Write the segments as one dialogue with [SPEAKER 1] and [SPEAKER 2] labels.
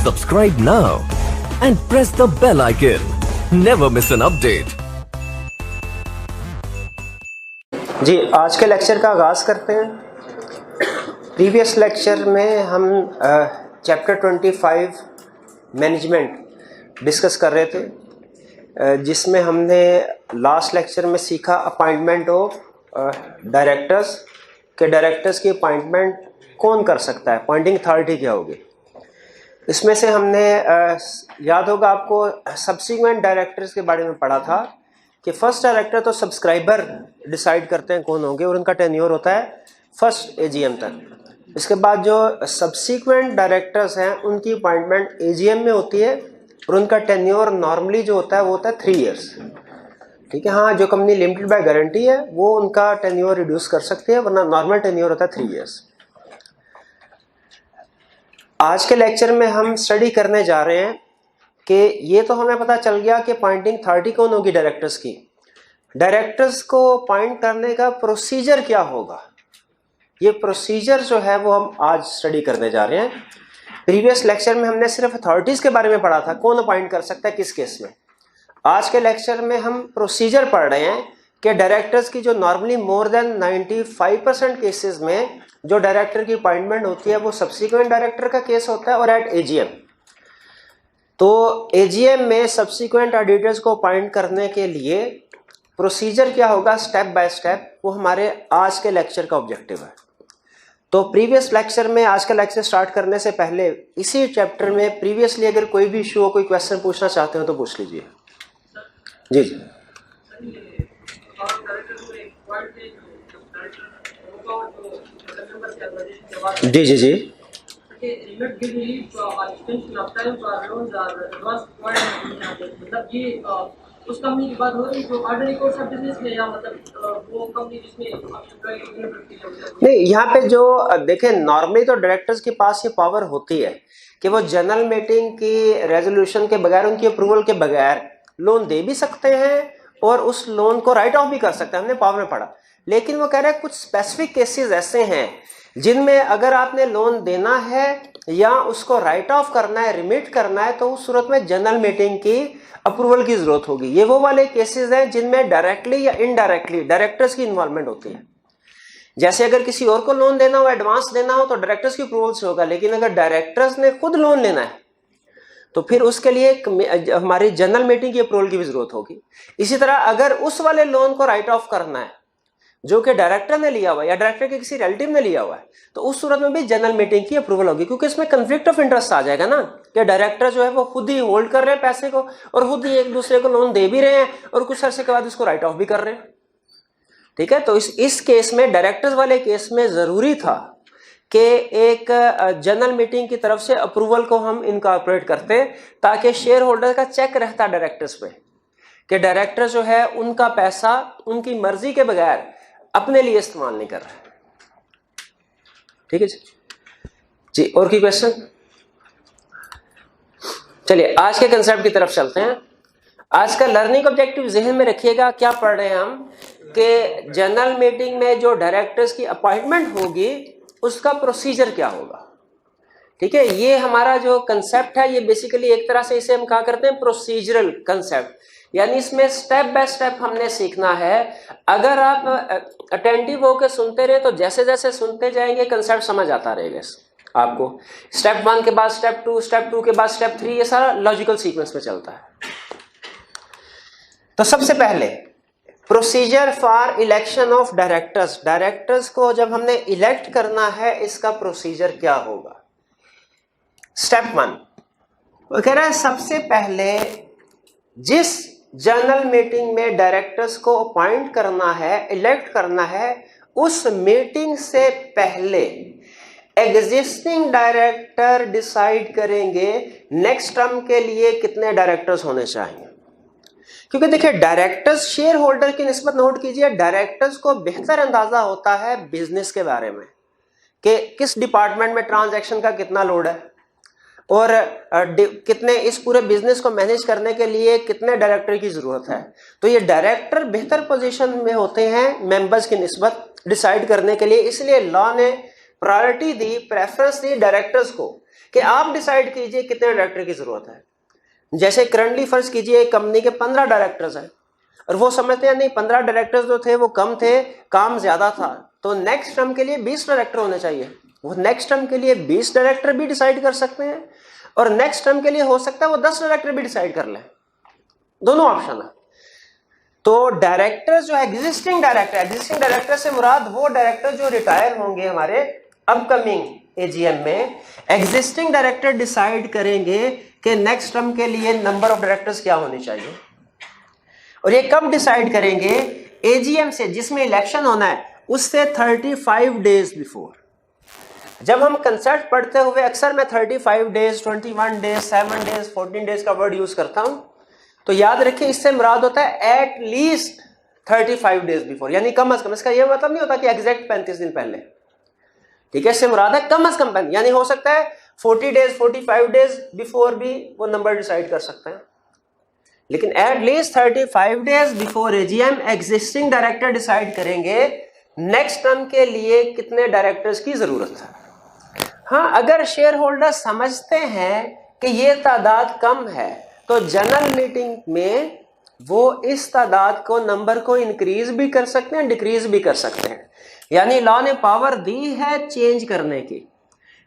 [SPEAKER 1] Subscribe now and press the bell icon. Never miss an update.
[SPEAKER 2] जी, आज के lecture का आगाज़ करते हैं। प्रीवियस लेक्चर में हम चैप्टर 25 मैनेजमेंट डिस्कस कर रहे थे, जिसमें हमने लास्ट लेक्चर में सीखा अपॉइंटमेंट ऑफ डायरेक्टर्स के डायरेक्टर्स की अपॉइंटमेंट कौन कर सकता है, अपॉइंटिंग अथॉरिटी क्या होगी। इसमें से हमने याद होगा आपको सब्सीक्वेंट डायरेक्टर्स के बारे में पढ़ा था कि फर्स्ट डायरेक्टर तो सब्सक्राइबर डिसाइड करते हैं कौन होंगे और उनका टेन्योर होता है फर्स्ट एजीएम तक। इसके बाद जो सब्सीक्वेंट डायरेक्टर्स हैं उनकी अपॉइंटमेंट एजीएम में होती है और उनका टेन्योर नॉर्मली जो होता है वो होता है 3 इयर्स। ठीक है, हाँ, जो कंपनी लिमिटेड बाय गारंटी है वो उनका टेन्योर रिड्यूस कर सकती है, वरना नॉर्मल टेन्योर होता है 3 इयर्स। आज के लेक्चर में हम स्टडी करने जा रहे हैं कि ये तो हमें पता चल गया कि अपॉइंटिंग अथॉरिटी कौन होगी डायरेक्टर्स की। डायरेक्टर्स को अपॉइंट करने का प्रोसीजर क्या होगा, ये प्रोसीजर जो है वो हम आज स्टडी करने जा रहे हैं। प्रीवियस लेक्चर में हमने सिर्फ अथॉरिटीज़ के बारे में पढ़ा था, कौन अपॉइंट कर सकता है किस केस में। आज के लेक्चर में हम प्रोसीजर पढ़ रहे हैं कि डायरेक्टर्स की जो नॉर्मली मोर देन 95% केसेस में जो डायरेक्टर की अपॉइंटमेंट होती है वो सब्सीक्वेंट डायरेक्टर का केस होता है और एट एजीएम। तो एजीएम में सब्सीक्वेंट ऑडिटर्स को अपॉइंट करने के लिए प्रोसीजर क्या होगा स्टेप बाय स्टेप, वो हमारे आज के लेक्चर का ऑब्जेक्टिव है। तो प्रीवियस लेक्चर में, आज का लेक्चर स्टार्ट करने से पहले इसी चैप्टर में प्रीवियसली अगर कोई भी इशू हो, कोई क्वेश्चन पूछना चाहते हो तो पूछ लीजिए। जी जी जी जी जी
[SPEAKER 3] उस कंपनी की बात हो रही तो ऑर्डिनरी कोर्स ऑफ बिजनेस में या मतलब वो कंपनी जिसमें
[SPEAKER 2] नहीं, यहाँ पे जो देखें नॉर्मली तो डायरेक्टर्स के पास ये पावर होती है कि वो जनरल मीटिंग की रेजोल्यूशन के बगैर, उनकी अप्रूवल के बगैर लोन दे भी सकते हैं और उस लोन को राइट ऑफ भी कर सकते हैं, हमने पावर में पढ़ा। लेकिन वो कह रहे हैं कुछ स्पेसिफिक केसेस ऐसे हैं जिनमें अगर आपने लोन देना है या उसको राइट ऑफ करना है, रिमिट करना है, तो उस सूरत में जनरल मीटिंग की अप्रूवल की जरूरत होगी। ये वो वाले केसेस हैं जिनमें डायरेक्टली या इनडायरेक्टली डायरेक्टर्स की इन्वॉल्वमेंट होती है। जैसे अगर किसी और को लोन देना हो, एडवांस देना हो, तो डायरेक्टर्स की अप्रूवल से होगा। लेकिन अगर डायरेक्टर्स ने खुद लोन लेना है तो फिर उसके लिए हमारी जनरल मीटिंग की अप्रूवल की भी जरूरत होगी। इसी तरह अगर उस वाले लोन को राइट ऑफ करना है जो कि डायरेक्टर ने लिया हुआ है या डायरेक्टर के किसी रिलेटिव ने लिया हुआ है, तो उस सूरत में भी जनरल मीटिंग की अप्रूवल होगी, क्योंकि इसमें कन्फ्लिक्ट ऑफ इंटरेस्ट आ जाएगा ना कि डायरेक्टर जो है वो खुद ही होल्ड कर रहे हैं पैसे को और खुद ही एक दूसरे को लोन दे भी रहे हैं और कुछ अरसे के बाद उसको राइट ऑफ भी कर रहे हैं। ठीक है, तो इस केस में, डायरेक्टर्स वाले केस में जरूरी था कि एक जनरल मीटिंग की तरफ से अप्रूवल को हम इनकॉर्पोरेट करते ताकि शेयर होल्डर का चेक रहता डायरेक्टर्स पे कि डायरेक्टर जो है उनका पैसा उनकी मर्जी के बगैर अपने लिए इस्तेमाल नहीं कर रहे। ठीक है जी, और की क्वेश्चन? चलिए आज के कंसेप्ट की तरफ चलते हैं। आज का लर्निंग ऑब्जेक्टिव जहन में रखिएगा। क्या पढ़ रहे हैं हम कि जनरल मीटिंग में जो डायरेक्टर्स की अपॉइंटमेंट होगी उसका प्रोसीजर क्या होगा। ठीक है, ये हमारा जो कंसेप्ट है ये बेसिकली एक तरह से इसे हम क्या करते हैं, प्रोसीजरल कंसेप्ट, यानी इसमें स्टेप बाय स्टेप हमने सीखना है। अगर आप अटेंटिव होकर सुनते रहे तो जैसे जैसे सुनते जाएंगे कंसेप्ट समझ आता रहेगा आपको। स्टेप 1 के बाद स्टेप 2, स्टेप 2 के बाद स्टेप 3, ये सारा लॉजिकल सीक्वेंस में चलता है। तो सबसे पहले procedure for election of directors. Directors को जब हमने इलेक्ट करना है इसका प्रोसीजर क्या होगा। स्टेप 1 वो कह रहा है सबसे पहले जिस जनरल मीटिंग में डायरेक्टर्स को अपॉइंट करना है, इलेक्ट करना है, उस मीटिंग से पहले एग्जिस्टिंग डायरेक्टर डिसाइड करेंगे नेक्स्ट टर्म के लिए कितने डायरेक्टर्स होने चाहिए। क्योंकि देखिए डायरेक्टर्स शेयर होल्डर की निस्बत नोट कीजिए, डायरेक्टर्स को बेहतर अंदाजा होता है बिजनेस के बारे में कि किस डिपार्टमेंट में ट्रांजैक्शन का कितना लोड है और कितने इस पूरे बिजनेस को मैनेज करने के लिए कितने डायरेक्टर की जरूरत है। तो ये डायरेक्टर बेहतर पोजीशन में होते हैं मेंबर्स की निस्बत डिसाइड करने के लिए। इसलिए लॉ ने प्रायोरिटी दी, प्रेफरेंस दी डायरेक्टर्स को कि आप डिसाइड कीजिए कितने डायरेक्टर की जरूरत है। जैसे करंटली फर्ज कीजिए कंपनी के 15 डायरेक्टर्स हैं और वो समझते हैं नहीं 15 डायरेक्टर्स जो थे वो कम थे, काम ज्यादा था, तो नेक्स्ट टर्म के लिए 20 डायरेक्टर होने चाहिए। वो नेक्स्ट टर्म के लिए 20 डायरेक्टर भी डिसाइड कर सकते हैं और नेक्स्ट टर्म के लिए हो सकता है वो 10 डायरेक्टर भी डिसाइड कर लें, दोनों ऑप्शन है। तो डायरेक्टर जो एग्जिस्टिंग डायरेक्टर से मुराद वो डायरेक्टर जो रिटायर होंगे हमारे अपकमिंग एजीएम में। एग्जिस्टिंग डायरेक्टर डिसाइड करेंगे कि नेक्स्ट टर्म के लिए नंबर ऑफ डायरेक्टर्स क्या होनी चाहिए, और ये कब डिसाइड करेंगे, एजीएम से जिसमें इलेक्शन होना है उससे 35 डेज बिफोर। जब हम कंसेप्ट पढ़ते हुए अक्सर मैं 35 डेज, 21 डेज, 7 डेज, 14 डेज का वर्ड यूज करता हूं, तो याद रखिए इससे मुराद होता है एट लीस्ट 35 डेज बिफोर, यानी कम अज कम। इसका यह मतलब नहीं होता कि एग्जैक्ट 35 दिन पहले, ठीक है, इससे मुराद है कम अज कम, यानी हो सकता है 40 डेज 45 डेज बिफोर भी वो नंबर डिसाइड कर सकते हैं, लेकिन at least 35 days before AGM existing director decide करेंगे नेक्स्ट टर्म के लिए कितने डायरेक्टर्स की जरूरत है। हाँ, अगर शेयर होल्डर समझते हैं कि ये तादाद कम है तो जनरल मीटिंग में वो इस तादाद को नंबर को इंक्रीज भी कर सकते हैं, डिक्रीज भी कर सकते हैं। यानी लॉ ने पावर दी है चेंज करने की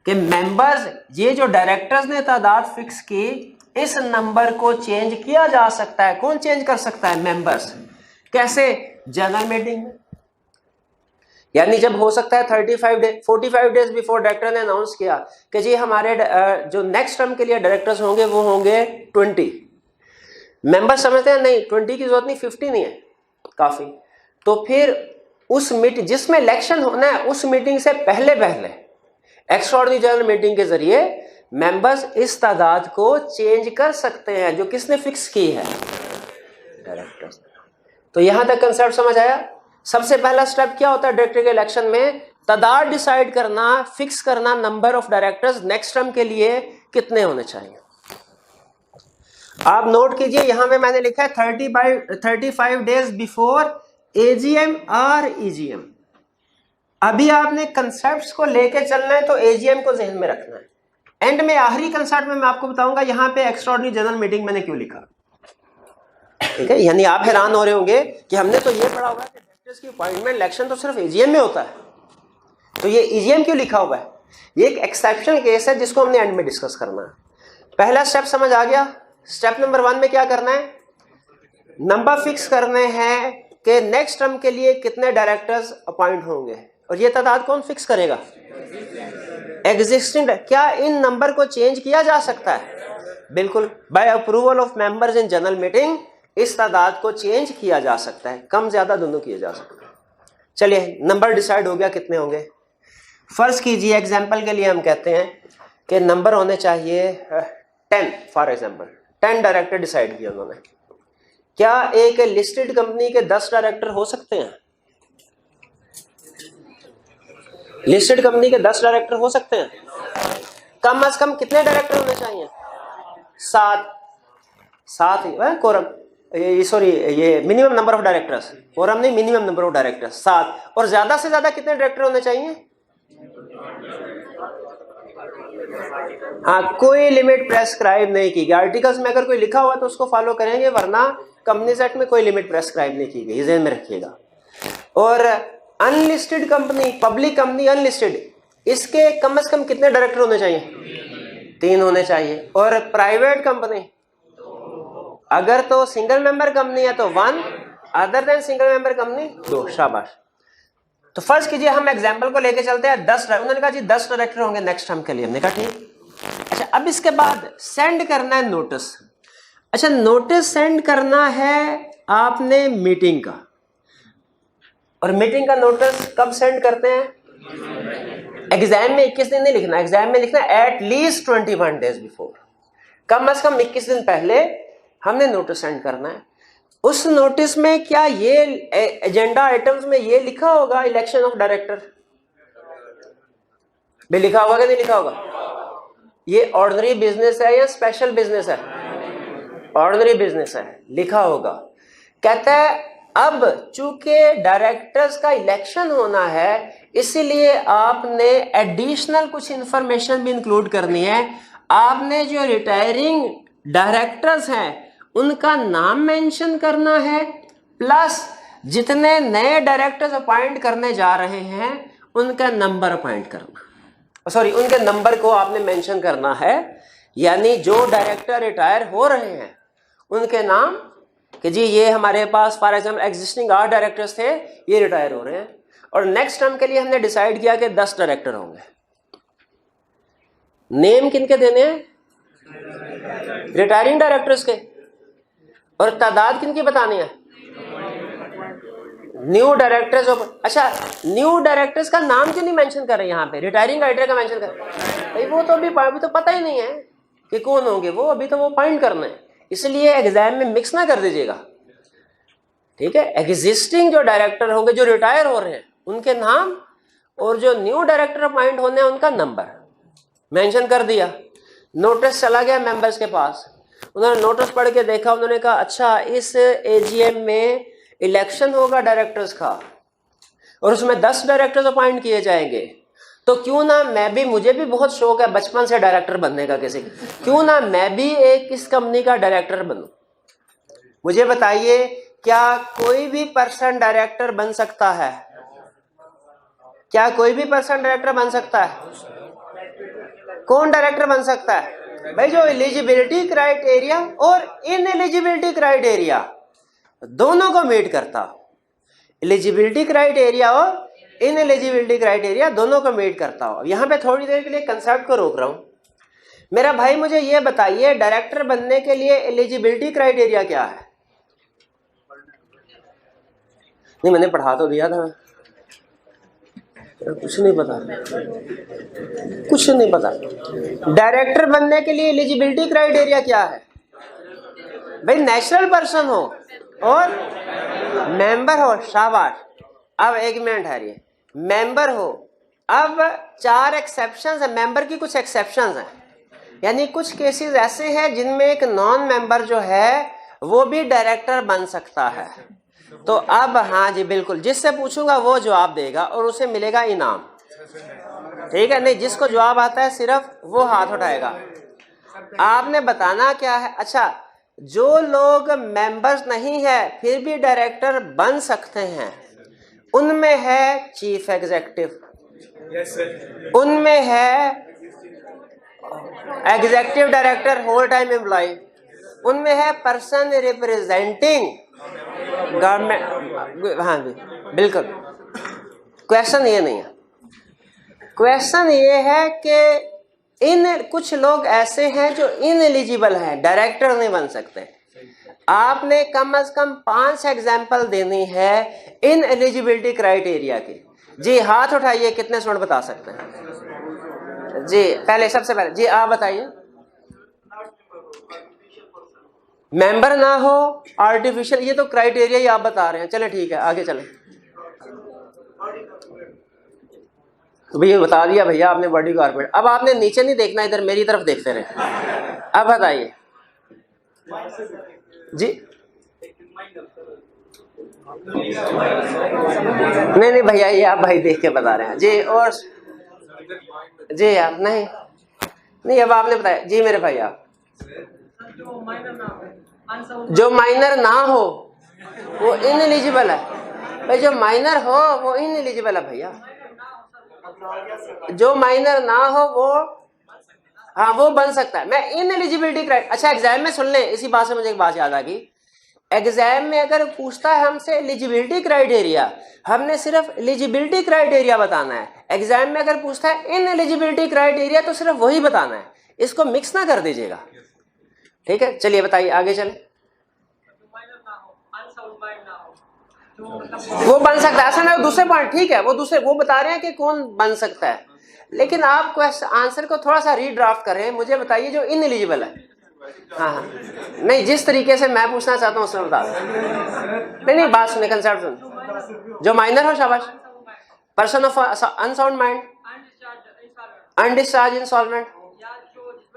[SPEAKER 2] कि मेंबर्स, ये जो डायरेक्टर्स ने तादाद फिक्स की, इस नंबर को चेंज किया जा सकता है। कौन चेंज कर सकता है? मेंबर्स। कैसे? जनरल मीटिंग में। यानी जब हो सकता है 45 डेज बिफोर डायरेक्टर ने अनाउंस किया कि जी हमारे जो नेक्स्ट टर्म के लिए डायरेक्टर्स होंगे वो होंगे 20। मेंबर समझते हैं नहीं 20 की जरूरत नहीं, 50 नहीं है काफी, तो फिर उस मीटिंग जिसमें इलेक्शन होना है उस मीटिंग से पहले एक्स्ट्राऑर्डिनरी जनरल मीटिंग के जरिए मेंबर्स इस तादाद को चेंज कर सकते हैं जो किसने फिक्स की है, डायरेक्टर्स। तो यहां तक कंसेप्ट समझ आया। सबसे पहला स्टेप क्या होता है डायरेक्टर के इलेक्शन में? तादाद डिसाइड करना, फिक्स करना number of directors next term के लिए कितने होने चाहिए। आप नोट कीजिए यहां पे मैंने लिखा है 35 डेज बिफोर एजीएम और ईजीएम। अभी आपने कंसेप्ट्स को लेके चलना है तो एजीएम को जहन में रखना है। एंड में आखिरी कंसेप्ट में मैं आपको बताऊंगा यहां पे एक्स्ट्राऑर्डिनरी जनरल मीटिंग मैंने क्यों लिखा, ठीक है। यानी आप हैरान हो रहे होंगे कि हमने तो ये पढ़ा हुआ है कि डायरेक्टर्स की अपॉइंटमेंट इलेक्शन तो सिर्फ एजीएम में होता है, तो ये ईजीएम क्यों लिखा हुआ है? ये एक एक्सेप्शनल केस है जिसको हमने एंड में डिस्कस करना है। पहला स्टेप समझ आ गया। स्टेप नंबर 1 में क्या करना है? नंबर फिक्स करने हैं कि नेक्स्ट टर्म के लिए कितने डायरेक्टर्स अपॉइंट होंगे, और ये तादाद कौन फिक्स करेगा? एग्जिस्टिंग। क्या इन नंबर को चेंज किया जा सकता है? बिल्कुल, by approval of members in general meeting इस तादाद को चेंज किया जा सकता है, कम ज्यादा दोनों किए जा सकते हैं। चलिए नंबर डिसाइड हो गया कितने होंगे। फर्ज कीजिए एग्जांपल के लिए हम कहते हैं कि नंबर होने चाहिए 10, फॉर एग्जांपल 10 डायरेक्टर डिसाइड किया उन्होंने। क्या एक लिस्टेड कंपनी के 10 डायरेक्टर हो सकते हैं? लिस्टेड कंपनी के 10 डायरेक्टर हो सकते हैं? कम अज कम कितने डायरेक्टर होने चाहिए? 7 ही कोरम, सॉरी ये minimum number of directors, quorum नहीं, मिनिमम नंबर ऑफ डायरेक्टर्स 7। और ज्यादा से ज्यादा कितने डायरेक्टर होने चाहिए? हाँ, कोई लिमिट प्रेस्क्राइब नहीं की गई। आर्टिकल्स में अगर कोई लिखा हुआ तो उसको फॉलो करेंगे, वरना कंपनीज एक्ट में कोई लिमिट प्रेस्क्राइब नहीं की गई, ध्यान में रखिएगा। और unlisted company, public company unlisted, इसके कम से कम कितने डायरेक्टर होने चाहिए? 3 होने चाहिए। और प्राइवेट कंपनी अगर तो सिंगल मेंबर कंपनी है तो 1, other than single member company 2। शाबाश। तो फर्ज कीजिए हम एग्जांपल को लेके चलते हैं 10। उन्होंने कहा जी 10 डायरेक्टर होंगे नेक्स्ट टर्म के लिए। हमने कहा ठीक। अच्छा, अब इसके बाद सेंड करना है नोटिस। अच्छा, नोटिस सेंड करना है आपने मीटिंग का, और मीटिंग का नोटिस कब सेंड करते हैं? एग्जाम में 21 दिन नहीं लिखना, एग्जाम में लिखना है एट लीस्ट 21 डेज बिफोर, कम से कम 21 दिन पहले हमने नोटिस सेंड करना है। उस नोटिस में क्या ये एजेंडा आइटम्स में ये लिखा होगा इलेक्शन ऑफ डायरेक्टर? भी लिखा होगा कि नहीं लिखा होगा? ये ऑर्डिनरी बिजनेस है या स्पेशल बिजनेस है? ऑर्डिनरी बिजनेस है, लिखा होगा। कहता है अब चूंकि डायरेक्टर्स का इलेक्शन होना है, इसीलिए आपने एडिशनल कुछ इंफॉर्मेशन भी इंक्लूड करनी है। आपने जो रिटायरिंग डायरेक्टर्स हैं उनका नाम मेंशन करना है, प्लस जितने नए डायरेक्टर्स अपॉइंट करने जा रहे हैं उनका नंबर अपॉइंट करना, सॉरी उनके नंबर को आपने मेंशन करना है। यानी जो डायरेक्टर रिटायर हो रहे हैं उनके नाम, कि जी ये हमारे पास फॉर एग्जाम्पल एग्जिस्टिंग 8 डायरेक्टर्स थे, ये रिटायर हो रहे हैं, और नेक्स्ट टर्म के लिए हमने डिसाइड किया कि 10 डायरेक्टर होंगे। नेम किनके देने हैं? रिटायरिंग डायरेक्टर्स के। और तादाद किनकी बतानी है? New directors. अच्छा, न्यू डायरेक्टर्स का नाम क्यों नहीं मेंशन कर रहे यहाँ पे? रिटायरिंग डायरेक्टर का मेंशन कर भाई, वो तो अभी तो पता ही नहीं है कि कौन होंगे वो, अभी तो वो पॉइंट करना है, इसलिए एग्जाम में मिक्स ना कर दीजिएगा, ठीक है। एग्जिस्टिंग जो डायरेक्टर होंगे जो रिटायर हो रहे हैं उनके नाम, और जो न्यू डायरेक्टर अपॉइंट होने हैं उनका नंबर मेंशन कर दिया। नोटिस चला गया मेंबर्स के पास, उन्होंने नोटिस पढ़ के देखा, उन्होंने कहा अच्छा इस एजीएम में इलेक्शन होगा डायरेक्टर्स का और उसमें 10 डायरेक्टर्स अपॉइंट किए जाएंगे, तो क्यों ना मैं भी, मुझे भी बहुत शौक है बचपन से डायरेक्टर बनने का किसी, क्यों ना मैं भी एक इस कंपनी का डायरेक्टर बनूं। मुझे बताइए, क्या कोई भी पर्सन डायरेक्टर बन सकता है? क्या कोई भी पर्सन डायरेक्टर बन सकता है? कौन डायरेक्टर बन सकता है? भाई जो एलिजिबिलिटी क्राइटेरिया और इनएलिजिबिलिटी क्राइटेरिया दोनों को मीट करता, एलिजिबिलिटी क्राइटेरिया और इनएलिजिबिलिटी क्राइटेरिया दोनों को मीट करता हो। यहां पे थोड़ी देर के लिए कंसेप्ट को रोक रहा हूं। मेरा भाई मुझे ये बताइए, डायरेक्टर बनने के लिए एलिजिबिलिटी क्राइटेरिया क्या है? नहीं, मैंने पढ़ा तो दिया था, कुछ नहीं पता, कुछ नहीं पता। डायरेक्टर बनने के लिए एलिजिबिलिटी क्राइटेरिया क्या है? भाई नेचुरल पर्सन हो और मेंबर हो। शाबाश। अब एक मिनट ठहरिए, मेंबर हो। अब 4 एक्सेप्शंस है, मेंबर की कुछ एक्सेप्शंस हैं, यानी कुछ केसेस ऐसे हैं जिनमें एक नॉन मेंबर जो है वो भी डायरेक्टर बन सकता है। तो अब हाँ जी बिल्कुल, जिससे पूछूंगा वो जवाब देगा और उसे मिलेगा इनाम, ठीक है। नहीं, जिसको जवाब आता है सिर्फ वो हाथ उठाएगा। आपने बताना क्या है। अच्छा, जो लोग मेंबर्स नहीं है फिर भी डायरेक्टर बन सकते हैं, उनमें है चीफ एग्जीक्यूटिव, उनमें है executive director whole time employ, उनमें है पर्सन रिप्रेजेंटिंग गवर्नमेंट। हाँ जी बिल्कुल। क्वेश्चन ये नहीं है, क्वेश्चन ये है कि कुछ लोग ऐसे हैं जो इनएलिजिबल हैं, डायरेक्टर नहीं बन सकते। आपने कम से कम 5 एग्जाम्पल देनी है इन एलिजिबिलिटी क्राइटेरिया की। जी हाथ उठाइए, कितने स्टूडेंट बता सकते हैं? जी पहले, सबसे पहले जी आप बताइए। मेंबर ना हो, आर्टिफिशियल, ये तो क्राइटेरिया ही आप बता रहे हैं। चले ठीक है, आगे चले। तो भैया बता दिया भैया आपने बॉडी कारपेट। अब आपने नीचे नहीं देखना, इधर मेरी तरफ देखते रहे। अब बताइए जी। नहीं भैया, ये आप भाई देख के बता रहे हैं जी। और जी आप नहीं अब आपने बताया जी मेरे भाई। आप जो माइनर ना हो वो इनएलिजिबल है भाई, जो माइनर हो वो इनएलिजिबल है भैया। जो माइनर ना हो वो, हाँ वो बन सकता है। मैं इनएलिजिबिलिटी क्राइटेरिया, अच्छा एग्जाम में सुन लें, इसी बात से मुझे एक बात याद आ गई। एग्जाम में अगर पूछता है हमसे एलिजिबिलिटी क्राइटेरिया, हमने सिर्फ एलिजिबिलिटी क्राइटेरिया बताना है। एग्जाम में अगर पूछता है इनएलिजिबिलिटी क्राइटेरिया तो सिर्फ वही बताना है, इसको मिक्स ना कर दीजिएगा, ठीक है। चलिए बताइए, आगे चले। वो बन सकता है, ऐसा ना दूसरे पॉइंट, ठीक है, वो दूसरे वो बता रहे हैं कि कौन बन सकता है, लेकिन आप आंसर को थोड़ा सा रीड्राफ्ट करें। मुझे बताइए जो इनएलिजिबल है। हाँ नहीं, जिस तरीके से मैं पूछना चाहता हूँ उसमें बता दें। नहीं बात सुने, कंसेप्ट सुन। जो माइनर हो, शाबाश। Person of unsound mind, undischarged insolvent,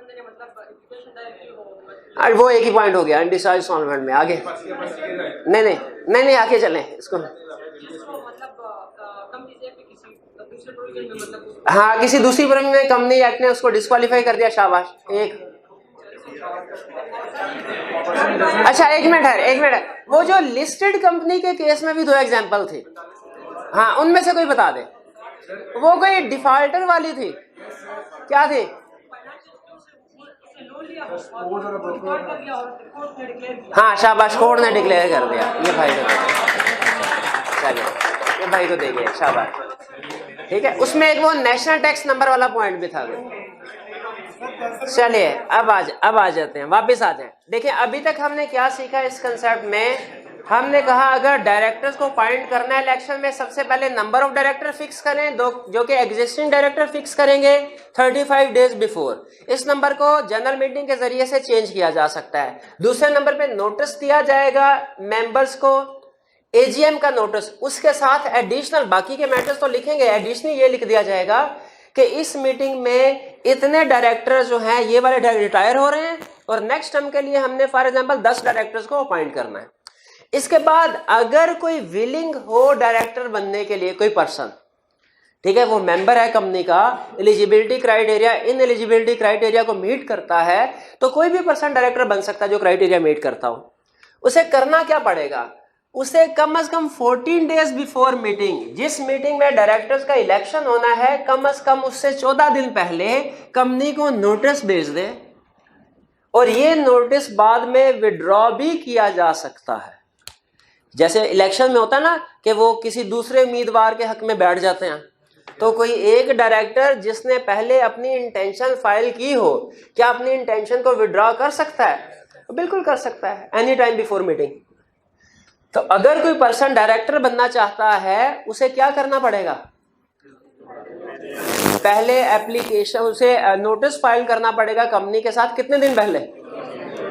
[SPEAKER 3] बंदे ने मतलब एप्लीकेशन दायर की हो मतलब
[SPEAKER 2] और वो एक ही पॉइंट हो गया अनडिस्चार्ज सॉल्वेंट में। आगे नहीं आगे चलें इसको।
[SPEAKER 3] जिसको मतलब कंपनी से किसी दूसरे प्रोविजन में मतलब
[SPEAKER 2] हाँ, किसी दूसरी प्रोविजन में कंपनी एक्ट ने उसको डिस्क्वालीफाई कर दिया, शाबाश। एक अच्छा, एक मिनट वो जो लिस्टेड कंपनी के केस में भी दो एग्जांपल थे, हाँ, उनमें से कोई बता दे। वो कोई डिफॉल्टर वाली थी, क्या थी? हाँ शाबाश, कोर्ट ने डिक्लेयर कर दिया। ये भाई को चलिए, ये भाई को देखिए, शाबाश, ठीक है। उसमें एक वो नेशनल टैक्स नंबर वाला पॉइंट भी था। चलिए अब आ जाते हैं, वापस आ जाए। देखिए अभी तक हमने क्या सीखा इस कंसेप्ट में। हमने कहा अगर डायरेक्टर्स को अपॉइंट करना है इलेक्शन में, सबसे पहले नंबर ऑफ डायरेक्टर फिक्स करें, जो कि एग्जिस्टिंग डायरेक्टर फिक्स करेंगे 35 डेज बिफोर। इस नंबर को जनरल मीटिंग के जरिए से चेंज किया जा सकता है। दूसरे नंबर पे नोटिस दिया जाएगा मेंबर्स को, एजीएम का नोटिस, उसके साथ एडिशनल बाकी के मैटर्स तो लिखेंगे, एडिशनल ये लिख दिया जाएगा कि इस मीटिंग में इतने डायरेक्टर जो हैं ये वाले रिटायर हो रहे हैं और नेक्स्ट टर्म के लिए हमने फॉर एग्जांपल 10 डायरेक्टर्स को अपॉइंट करना है। इसके बाद अगर कोई विलिंग हो डायरेक्टर बनने के लिए, कोई पर्सन, ठीक है, वो मेंबर है कंपनी का, एलिजिबिलिटी क्राइटेरिया, इन एलिजिबिलिटी क्राइटेरिया को मीट करता है, तो कोई भी पर्सन डायरेक्टर बन सकता है जो क्राइटेरिया मीट करता हो। उसे करना क्या पड़ेगा? उसे कम से कम 14 डेज बिफोर मीटिंग, जिस मीटिंग में डायरेक्टर्स का इलेक्शन होना है, कम से कम उससे 14 दिन पहले कंपनी को नोटिस भेज दे, और ये नोटिस बाद में विड्रॉ भी किया जा सकता है। जैसे इलेक्शन में होता है ना कि वो किसी दूसरे उम्मीदवार के हक में बैठ जाते हैं, तो कोई एक डायरेक्टर जिसने पहले अपनी इंटेंशन फाइल की हो, क्या अपनी इंटेंशन को विड्रॉ कर सकता है? बिल्कुल कर सकता है, एनी टाइम बिफोर मीटिंग। तो अगर कोई पर्सन डायरेक्टर बनना चाहता है, उसे क्या करना पड़ेगा? पहले एप्लीकेशन, उसे नोटिस फाइल करना पड़ेगा कंपनी के साथ, कितने दिन पहले?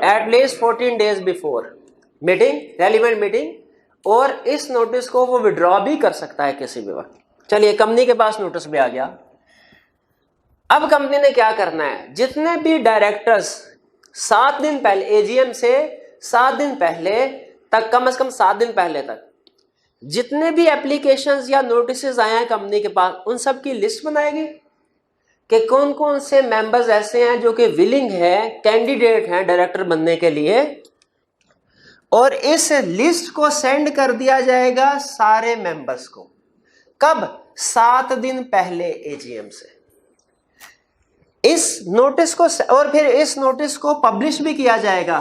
[SPEAKER 2] At least 14 days before meeting, relevant meeting, और इस नोटिस को वो विड्रॉ भी कर सकता है किसी भी वक्त। चलिए, कंपनी के पास नोटिस भी आ गया। अब कंपनी ने क्या करना है? जितने भी डायरेक्टर्स 7 दिन पहले, एजीएम से 7 दिन पहले तक, कम से कम 7 दिन पहले तक जितने भी एप्लीकेशंस या नोटिसेस आए हैं कंपनी के पास, उन सब की लिस्ट बनाएगी कि कौन कौन से मेंबर्स ऐसे हैं जो कि विलिंग है, कैंडिडेट हैं डायरेक्टर बनने के लिए, और इस लिस्ट को सेंड कर दिया जाएगा सारे मेंबर्स को। कब? 7 दिन पहले एजीएम से। इस नोटिस को, और फिर इस नोटिस को पब्लिश भी किया जाएगा।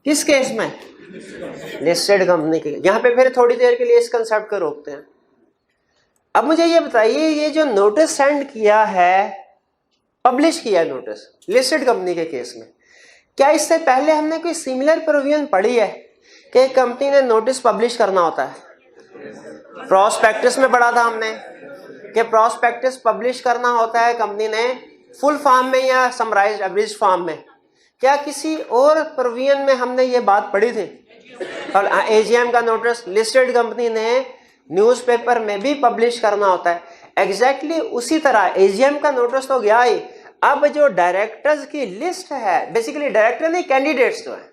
[SPEAKER 2] किस केस में? लिस्टेड कंपनी के। यहां पे फिर थोड़ी देर के लिए इस कंसेप्ट को रोकते हैं। अब मुझे ये बताइए, ये जो नोटिस सेंड किया है, पब्लिश किया नोटिस लिस्टेड कंपनी के केस में, क्या इससे पहले हमने कोई सिमिलर प्रोविजन पढ़ी है कि कंपनी ने नोटिस पब्लिश करना होता है? प्रोस्पेक्टस में पढ़ा था हमने कि प्रोस्पेक्टस पब्लिश करना होता है कंपनी ने, फुल फॉर्म में या समराइज्ड एब्रिज्ड फॉर्म में। क्या किसी और प्रोविजन में हमने ये बात पढ़ी थी? और एजीएम का नोटिस लिस्टेड कंपनी ने न्यूज़पेपर में भी पब्लिश करना होता है। एग्जैक्टली उसी तरह एजीएम का नोटिस तो गया ही, अब जो डायरेक्टर्स की लिस्ट है, बेसिकली डायरेक्टर नहीं, कैंडिडेट्स जो है,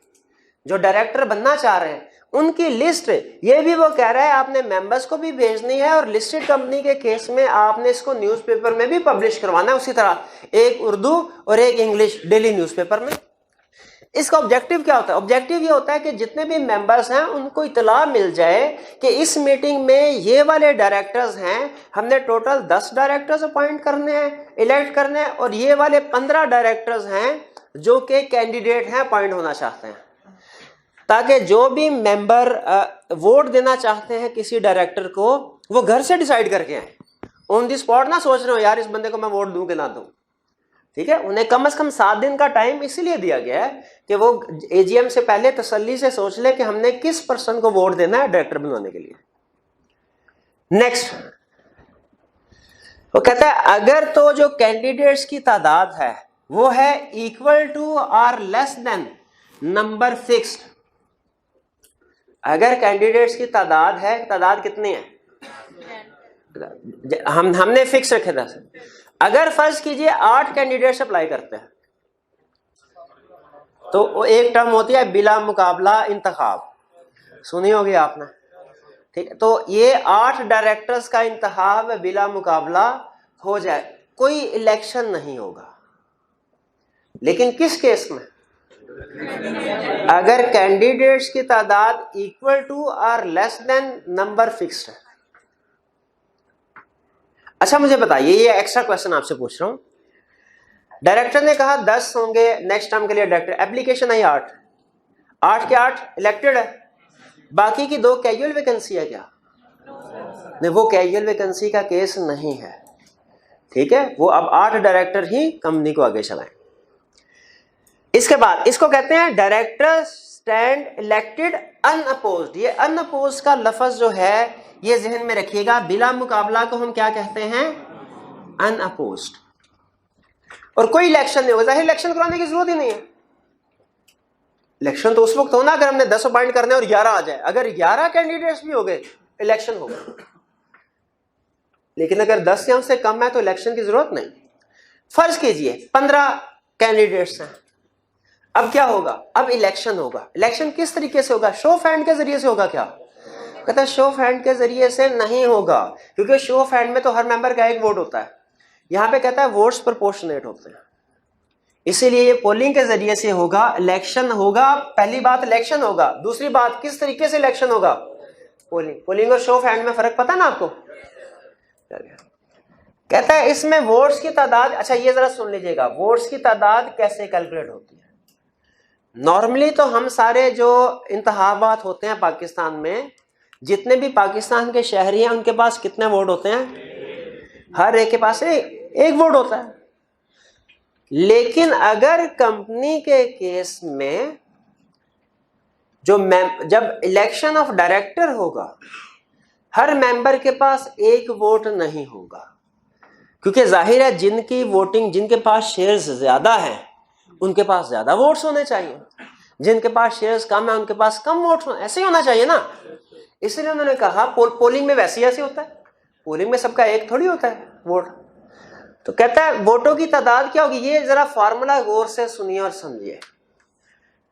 [SPEAKER 2] जो डायरेक्टर बनना चाह रहे हैं, उनकी लिस्ट, ये भी वो कह रहा है आपने मेंबर्स को भी भेजनी है, और लिस्टेड कंपनी के केस में आपने इसको न्यूज़पेपर में भी पब्लिश करवाना है, उसी तरह एक उर्दू और एक इंग्लिश डेली न्यूज़पेपर में। इसका ऑब्जेक्टिव क्या होता है? ऑब्जेक्टिव ये होता है कि जितने भी मेंबर्स हैं उनको इतला मिल जाए कि इस मीटिंग में ये वाले डायरेक्टर्स हैं, हमने टोटल 10 डायरेक्टर्स अपॉइंट करने हैं, इलेक्ट करने हैं, और ये वाले 15 डायरेक्टर्स हैं जो कि कैंडिडेट हैं, अपॉइंट होना चाहते हैं, ताकि जो भी मेंबर वोट देना चाहते हैं किसी डायरेक्टर को, वो घर से डिसाइड करके आए, ऑन दी स्पॉट ना सोच रहे हो यार इस बंदे को मैं वोट दूं कि ना दूं। ठीक है, उन्हें कम से कम 7 दिन का टाइम इसलिए दिया गया है कि वो एजीएम से पहले तसल्ली से सोच ले कि हमने किस पर्सन को वोट देना है डायरेक्टर बनवाने के लिए। नेक्स्ट, वो कहता है अगर तो जो कैंडिडेट्स की तादाद है वो है इक्वल टू और लेस देन नंबर फिक्स्ड। अगर कैंडिडेट्स की तादाद है, तादाद कितनी है? हमने फिक्स रखे था। अगर फर्ज कीजिए 8 कैंडिडेट्स अप्लाई करते हैं, तो वो एक टर्म होती है बिला मुकाबला इंतखाब, सुनी होगी आपने, ठीक है। तो ये 8 डायरेक्टर्स का इंतखाब बिला मुकाबला हो जाए, कोई इलेक्शन नहीं होगा। लेकिन किस केस में? अगर कैंडिडेट्स की तादाद इक्वल टू और लेस देन नंबर फिक्स्ड है। अच्छा मुझे बताइए, ये एक्स्ट्रा क्वेश्चन आपसे पूछ रहा हूं, डायरेक्टर ने कहा 10 होंगे नेक्स्ट टर्म के लिए डायरेक्टर, एप्लीकेशन आई 8 के 8 इलेक्टेड है, बाकी की 2 कैजुअल वैकेंसी है क्या? नहीं, वो कैजुअल वैकेंसी का केस नहीं है, ठीक है। वो अब 8 डायरेक्टर ही कंपनी को आगे चलाएं। इसके बाद इसको कहते हैं डायरेक्टर स्टैंड इलेक्टेड अनअपोज्ड। ये अनअपोज्ड का लफ्ज जो है ये जहन में रखिएगा, बिला मुकाबला को हम क्या कहते हैं? अनअपोज्ड। और कोई इलेक्शन नहीं होगा, जाहिर इलेक्शन कराने की जरूरत ही नहीं है। इलेक्शन तो उस वक्त होना अगर हमने 10 अपॉइंट करने और 11 आ जाए, अगर 11 कैंडिडेट्स भी हो गए इलेक्शन होगा, लेकिन अगर 10 या उससे कम है तो इलेक्शन की जरूरत नहीं। फर्ज कीजिए 15 कैंडिडेट्स हैं, अब क्या होगा? अब इलेक्शन होगा। इलेक्शन किस तरीके से होगा? शो ऑफ हैंड के जरिए से होगा क्या? कहता है शो ऑफ हैंड के जरिए से नहीं होगा, क्योंकि शो ऑफ हैंड में तो हर मेंबर का एक वोट होता है, यहां पे कहता है वोट्स प्रोपोर्शनेट होते हैं, इसीलिए ये पोलिंग के जरिए से होगा। इलेक्शन होगा, पहली बात इलेक्शन होगा, दूसरी बात किस तरीके से इलेक्शन होगा? पोलिंग। पोलिंग और शो ऑफ हैंड में फर्क पता ना आपको? कहता है इसमें वोट्स की तादाद, अच्छा ये जरा सुन लीजिएगा, वोट्स की तादाद कैसे कैलकुलेट होती है? नॉर्मली तो हम सारे जो इंतखाबात होते हैं पाकिस्तान में, जितने भी पाकिस्तान के शहरी हैं उनके पास कितने वोट होते हैं? हर एक के पास एक वोट होता है। लेकिन अगर कंपनी के केस में जब इलेक्शन ऑफ डायरेक्टर होगा, हर मेंबर के पास एक वोट नहीं होगा, क्योंकि जाहिर है जिनकी वोटिंग, जिनके पास शेयर्स ज्यादा हैं उनके पास ज्यादा वोट्स होने चाहिए, जिनके पास शेयर्स कम है उनके पास कम वोट्स, ऐसे ही होना चाहिए ना। इसलिए उन्होंने कहा पोलिंग में वैसे ऐसे होता है, पोलिंग में सबका एक थोड़ी होता है वोट। तो कहता है वोटों की तादाद क्या होगी? ये जरा फार्मूला गौर से सुनिए और समझिए।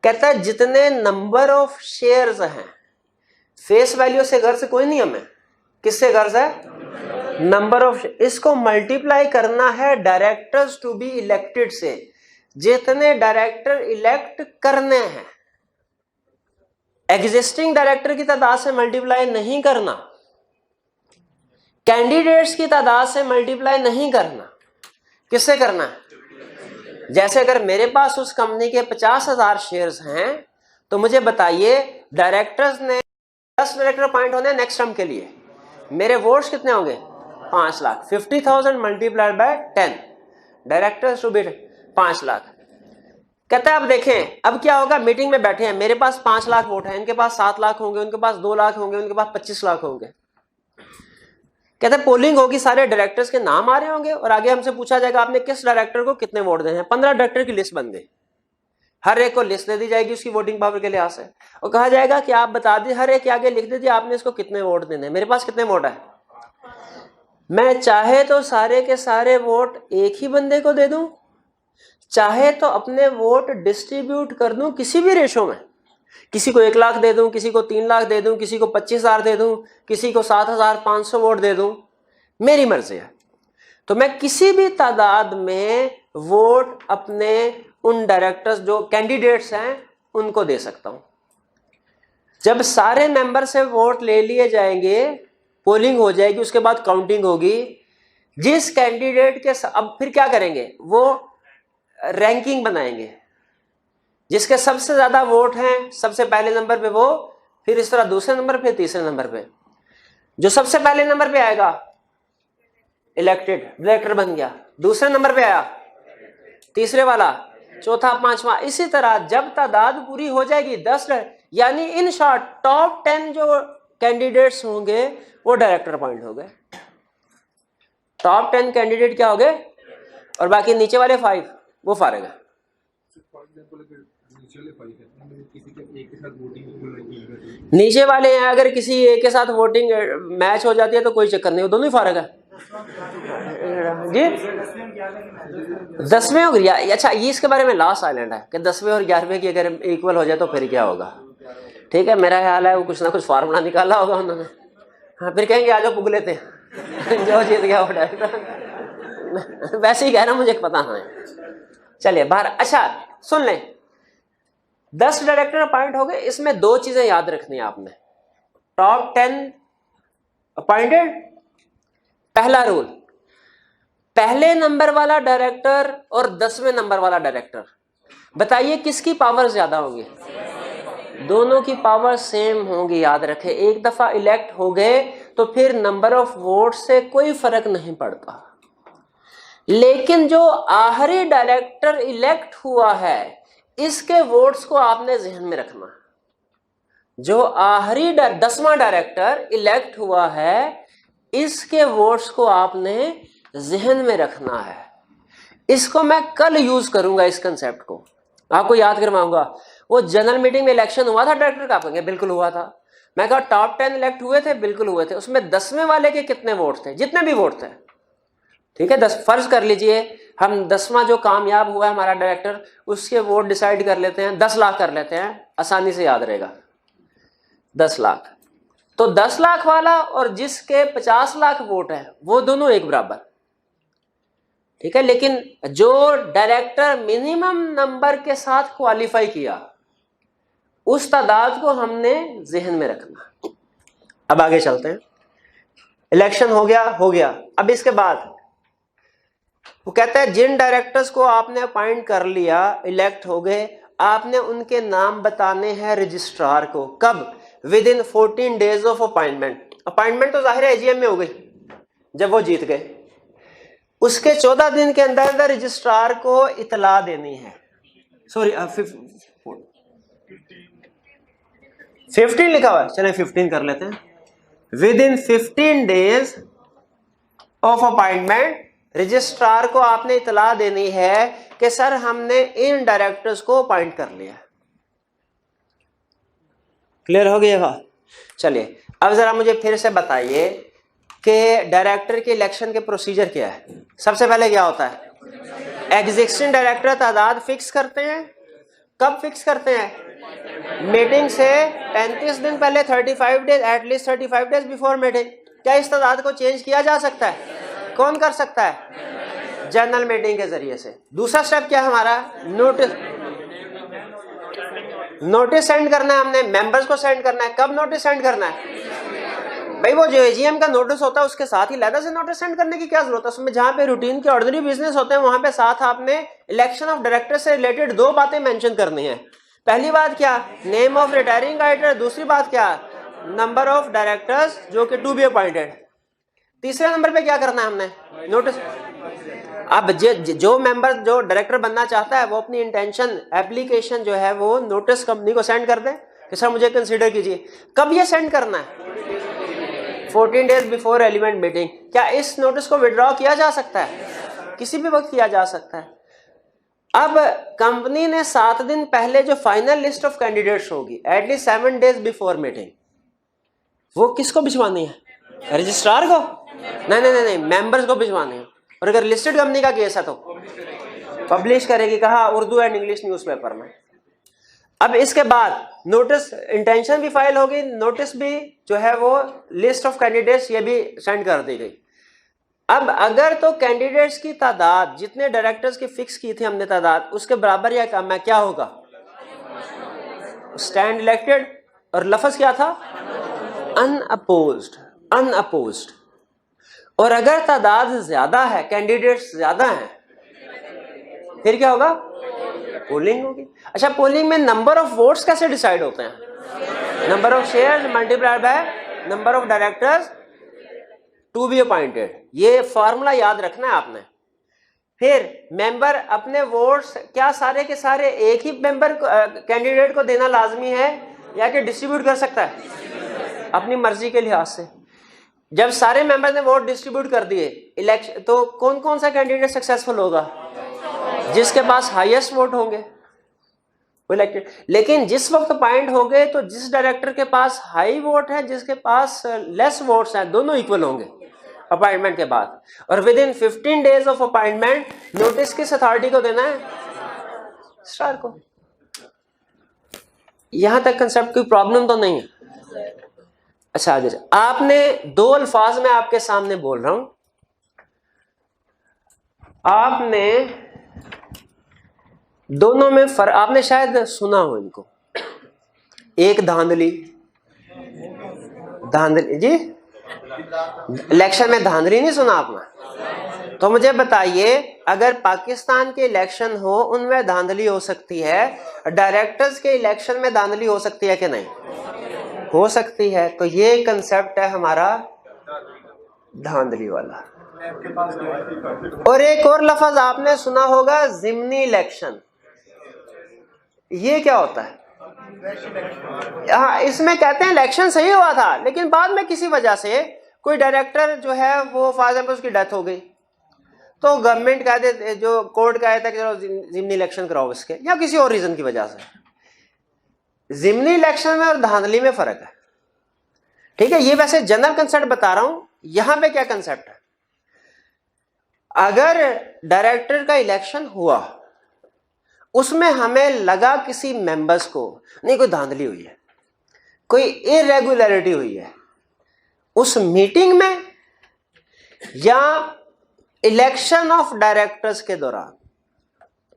[SPEAKER 2] कहता है जितने नंबर ऑफ शेयर्स हैं, फेस वैल्यू से गर्ज कोई नहीं, हमें किससे गर्ज है? नंबर ऑफ, इसको मल्टीप्लाई करना है डायरेक्टर्स टू बी इलेक्टेड से, जितने डायरेक्टर इलेक्ट करने हैं। एग्जिस्टिंग डायरेक्टर की तादाद से मल्टीप्लाई नहीं करना, कैंडिडेट्स की तादाद से मल्टीप्लाई नहीं करना, किससे करना है? जैसे अगर मेरे पास उस कंपनी के 50,000 शेयर्स हैं तो मुझे बताइए डायरेक्टर्स ने 10 डायरेक्टर अपॉइंट होने नेक्स्ट टर्म के लिए, मेरे वोट्स कितने होंगे? 5 lakh. 50,000 multiplied by 10, directors to be 5 lakh. कहता है अब देखें अब क्या होगा, मीटिंग में बैठे हैं, मेरे पास 5 लाख वोट है, इनके पास 7 लाख होंगे, उनके पास 2 लाख होंगे, उनके पास 25 लाख होंगे। कहते हैं पोलिंग होगी, सारे डायरेक्टर्स के नाम आ रहे होंगे और आगे हमसे पूछा जाएगा आपने किस डायरेक्टर को कितने वोट देने हैं। 15 डायरेक्टर की लिस्ट बन गई, हर एक को लिस्ट दे दी जाएगी उसकी वोटिंग पावर के लिहाज से, और कहा जाएगा कि आप बता दीजिए, हर एक के आगे लिख दीजिए आपने इसको कितने वोट देने हैं। मेरे पास कितने वोट है? मैं चाहे तो सारे के सारे वोट एक ही बंदे को दे दूं, चाहे तो अपने वोट डिस्ट्रीब्यूट कर दूं किसी भी रेशो में, किसी को 1 लाख दे दूं, किसी को 3 लाख दे दूं, किसी को 25,000 दे दूं, किसी को 7,500 वोट दे दूं, मेरी मर्जी है। तो मैं किसी भी तादाद में वोट अपने उन डायरेक्टर्स जो कैंडिडेट्स हैं उनको दे सकता हूं। जब सारे मेंबर से वोट ले लिए जाएंगे, पोलिंग हो जाएगी, उसके बाद काउंटिंग होगी, जिस कैंडिडेट के अब फिर क्या करेंगे, वो रैंकिंग बनाएंगे, जिसके सबसे ज्यादा वोट हैं सबसे पहले नंबर पे वो, फिर इस तरह दूसरे नंबर पे, तीसरे नंबर पे, जो सबसे पहले नंबर पे आएगा इलेक्टेड डायरेक्टर बन गया, दूसरे नंबर पे आया तीसरे वाला, चौथा, पांचवा, इसी तरह जब तादाद पूरी हो जाएगी 10, यानी इन शॉर्ट टॉप 10 जो कैंडिडेट्स होंगे वो डायरेक्टर अपॉइंट हो गए। टॉप 10 कैंडिडेट क्या हो गए, और बाकी नीचे वाले 5 वो फारिग है। नीचे वाले हैं अगर किसी एक के साथ वोटिंग मैच हो जाती है तो कोई चक्कर नहीं, वो दोनों ही फारिग है। जी 10वें और अच्छा ये इसके बारे में लास्ट साइलेंट है कि 10वें और 11वें की अगर इक्वल हो जाए तो फिर क्या होगा। ठीक है, मेरा ख्याल है वो कुछ ना कुछ फार्मूला निकाला होगा उन्होंने। हाँ, फिर कहेंगे आ जाओ पुग लेते हैं जो जीत गया वो डायरेक्टर वैसे ही कह रहा मुझे पता नहीं। चलिए बाहर, अच्छा सुन लें, 10 डायरेक्टर अपॉइंट हो गए। इसमें 2 चीजें याद रखनी है आपने। टॉप 10 अपॉइंटेड, पहला रूल, पहले नंबर वाला डायरेक्टर और 10वें नंबर वाला डायरेक्टर, बताइए किसकी पावर ज्यादा होगी। दोनों की पावर सेम होगी, याद रखें। एक दफा इलेक्ट हो गए तो फिर नंबर ऑफ वोट से कोई फर्क नहीं पड़ता। लेकिन जो आखिरी डायरेक्टर इलेक्ट हुआ है इसके वोट्स को आपने जहन में रखना। जो आखिरी 10वां डायरेक्टर इलेक्ट हुआ है इसके वोट्स को आपने जहन में रखना है। इसको मैं कल यूज करूंगा, इस कंसेप्ट को आपको याद करवाऊंगा। वो जनरल मीटिंग में इलेक्शन हुआ था डायरेक्टर का, कहेंगे बिल्कुल हुआ था। मैं कहा टॉप 10 इलेक्ट हुए थे, बिल्कुल हुए थे। उसमें 10वें वाले के कितने वोट थे, जितने भी वोट थे। ठीक है, 10 फर्ज कर लीजिए हम 10वां जो कामयाब हुआ है हमारा डायरेक्टर, उसके वोट डिसाइड कर लेते हैं, 10 लाख कर लेते हैं, आसानी से याद रहेगा 10 लाख। तो 10 लाख वाला और जिसके 50 लाख वोट है वो दोनों एक बराबर। ठीक है, लेकिन जो डायरेक्टर मिनिमम नंबर के साथ क्वालिफाई किया उस तादाद को हमने जहन में रखना। अब आगे चलते हैं। इलेक्शन हो गया। अब इसके बाद वो कहता है जिन डायरेक्टर्स को आपने अपॉइंट कर लिया, इलेक्ट हो गए, आपने उनके नाम बताने हैं रजिस्ट्रार को। कब? With in 14 days of appointment. Appointment तो जाहिर है एजीएम में हो गई जब वो जीत गए। उसके 14 दिन के अंदर अंदर रजिस्ट्रार को इतला देनी है। सॉरी 15 लिखा हुआ है, चलें 15 कर लेते हैं। With in 15 days of appointment registrar को आपने इतला देनी है कि सर हमने इन डायरेक्टर्स को अपॉइंट कर लिया। क्लियर हो गया बात? चलिए अब जरा मुझे फिर से बताइए कि डायरेक्टर के इलेक्शन के प्रोसीजर क्या है। सबसे पहले क्या होता है, एग्जिस्टिंग डायरेक्टर तादाद फिक्स करते हैं। कब फिक्स करते हैं? मीटिंग से 35 दिन पहले, 35 days, at least 35 days before meeting. क्या इस तादाद को चेंज किया जा सकता है? कौन कर सकता है? जनरल मीटिंग के जरिए से। दूसरा स्टेप क्या है हमारा? नोटिस सेंड करना है हमने, मेंबर्स को सेंड करना है। कब नोटिस सेंड करना है भाई? वो जो एजीएम का नोटिस होता है उसके साथ ही अलग से नोटिस सेंड करने की क्या जरूरत है? उसमें जहां पे रूटीन के ऑर्डिनरी बिजनेस होते हैं वहां पे साथ आपने इलेक्शन ऑफ डायरेक्टर से रिलेटेड 2 बातें मेंशन करनी है। पहली बात क्या? Name of retiring director. दूसरी बात क्या? नंबर ऑफ डायरेक्टर्स जो कि टू बी अपॉइंटेड। तीसरे नंबर पे क्या करना है हमने? नोटिस। अब जो मेंबर जो डायरेक्टर बनना चाहता है वो अपनी इंटेंशन एप्लीकेशन जो है वो नोटिस कंपनी को सेंड कर दे कि सर मुझे कंसीडर कीजिए। कब ये सेंड करना है? 14 डेज बिफोर एलिमेंट मीटिंग। क्या इस नोटिस को विड्रॉ किया जा सकता है? किसी भी वक्त किया जा सकता है। अब कंपनी ने 7 दिन पहले जो फाइनल लिस्ट ऑफ कैंडिडेट्स होगी, एटलीस्ट 7 डेज बिफोर मीटिंग, वो किसको भिजवानी है? रजिस्ट्रार को? नहीं, मेंबर्स को भिजवानी है। और अगर लिस्टेड कंपनी का केस है तो पब्लिश करेगी कहा? उर्दू एंड इंग्लिश न्यूज़पेपर में। अब इसके बाद नोटिस, इंटेंशन भी फाइल होगी, नोटिस भी जो है वो लिस्ट ऑफ कैंडिडेट्स ये भी सेंड कर दी गई। अब अगर तो कैंडिडेट्स की तादाद जितने डायरेक्टर्स की फिक्स की थी हमने तादाद, उसके बराबर या कम है, क्या होगा? Stand elected. और लफ्ज क्या था? अनअपोज्ड। और अगर तादाद ज्यादा है, कैंडिडेट्स ज्यादा हैं, फिर क्या होगा? पोलिंग होगी। अच्छा, पोलिंग में नंबर ऑफ वोट्स कैसे डिसाइड होते हैं? Number of shares multiplied by number of directors to be appointed. ये फॉर्मूला याद रखना है आपने। फिर मेंबर अपने वोट्स क्या सारे के सारे एक ही मेंबर कैंडिडेट को देना लाजमी है या कि डिस्ट्रीब्यूट कर सकता है अपनी मर्जी के लिहाज से? जब सारे मेंबर ने वोट डिस्ट्रीब्यूट कर दिए इलेक्शन, तो कौन कौन सा कैंडिडेट सक्सेसफुल होगा? जिसके पास हाईएस्ट वोट होंगे वो इलेक्टेड। लेकिन जिस वक्त अपॉइंट हो गए तो जिस डायरेक्टर के पास हाई वोट है, जिसके पास लेस वोट्स हैं, दोनों इक्वल होंगे। अपॉइंटमेंट के बाद, और with in 15 days of appointment notice किस अथॉरिटी को देना है? रजिस्ट्रार को। यहां तक कंसेप्ट कोई प्रॉब्लम तो नहीं है? अच्छा आगे आपने दो अल्फाज में आपके सामने बोल रहा हूं, आपने दोनों में फर्क, आपने शायद सुना हो इनको, एक धांधली जी, इलेक्शन में धांधली नहीं सुना आपने? तो मुझे बताइए, अगर पाकिस्तान के इलेक्शन हो उनमें धांधली हो सकती है, डायरेक्टर्स के इलेक्शन में धांधली हो सकती है कि नहीं? हो सकती है। तो ये कंसेप्ट है हमारा धांधली वाला। और एक और लफ्ज आपने सुना होगा, जिमनी इलेक्शन। ये क्या होता है? हाँ, इसमें कहते हैं इलेक्शन सही हुआ था, लेकिन बाद में किसी वजह से कोई डायरेक्टर जो है वो फॉर एग्जाम्पल उसकी डेथ हो गई, तो गवर्नमेंट कह दे, जो कोर्ट कहता है कि चलो जिमनी इलेक्शन कराओ इसके, या किसी और रीजन की वजह से। जिमनी इलेक्शन में और धांधली में फर्क है, ठीक है? ये वैसे जनरल कंसेप्ट बता रहा हूं। यहां पे क्या कंसेप्ट है? अगर डायरेक्टर का इलेक्शन हुआ, उसमें हमें लगा किसी मेंबर्स को नहीं कोई धांधली हुई है, कोई इरेगुलरिटी हुई है उस मीटिंग में या इलेक्शन ऑफ डायरेक्टर्स के दौरान,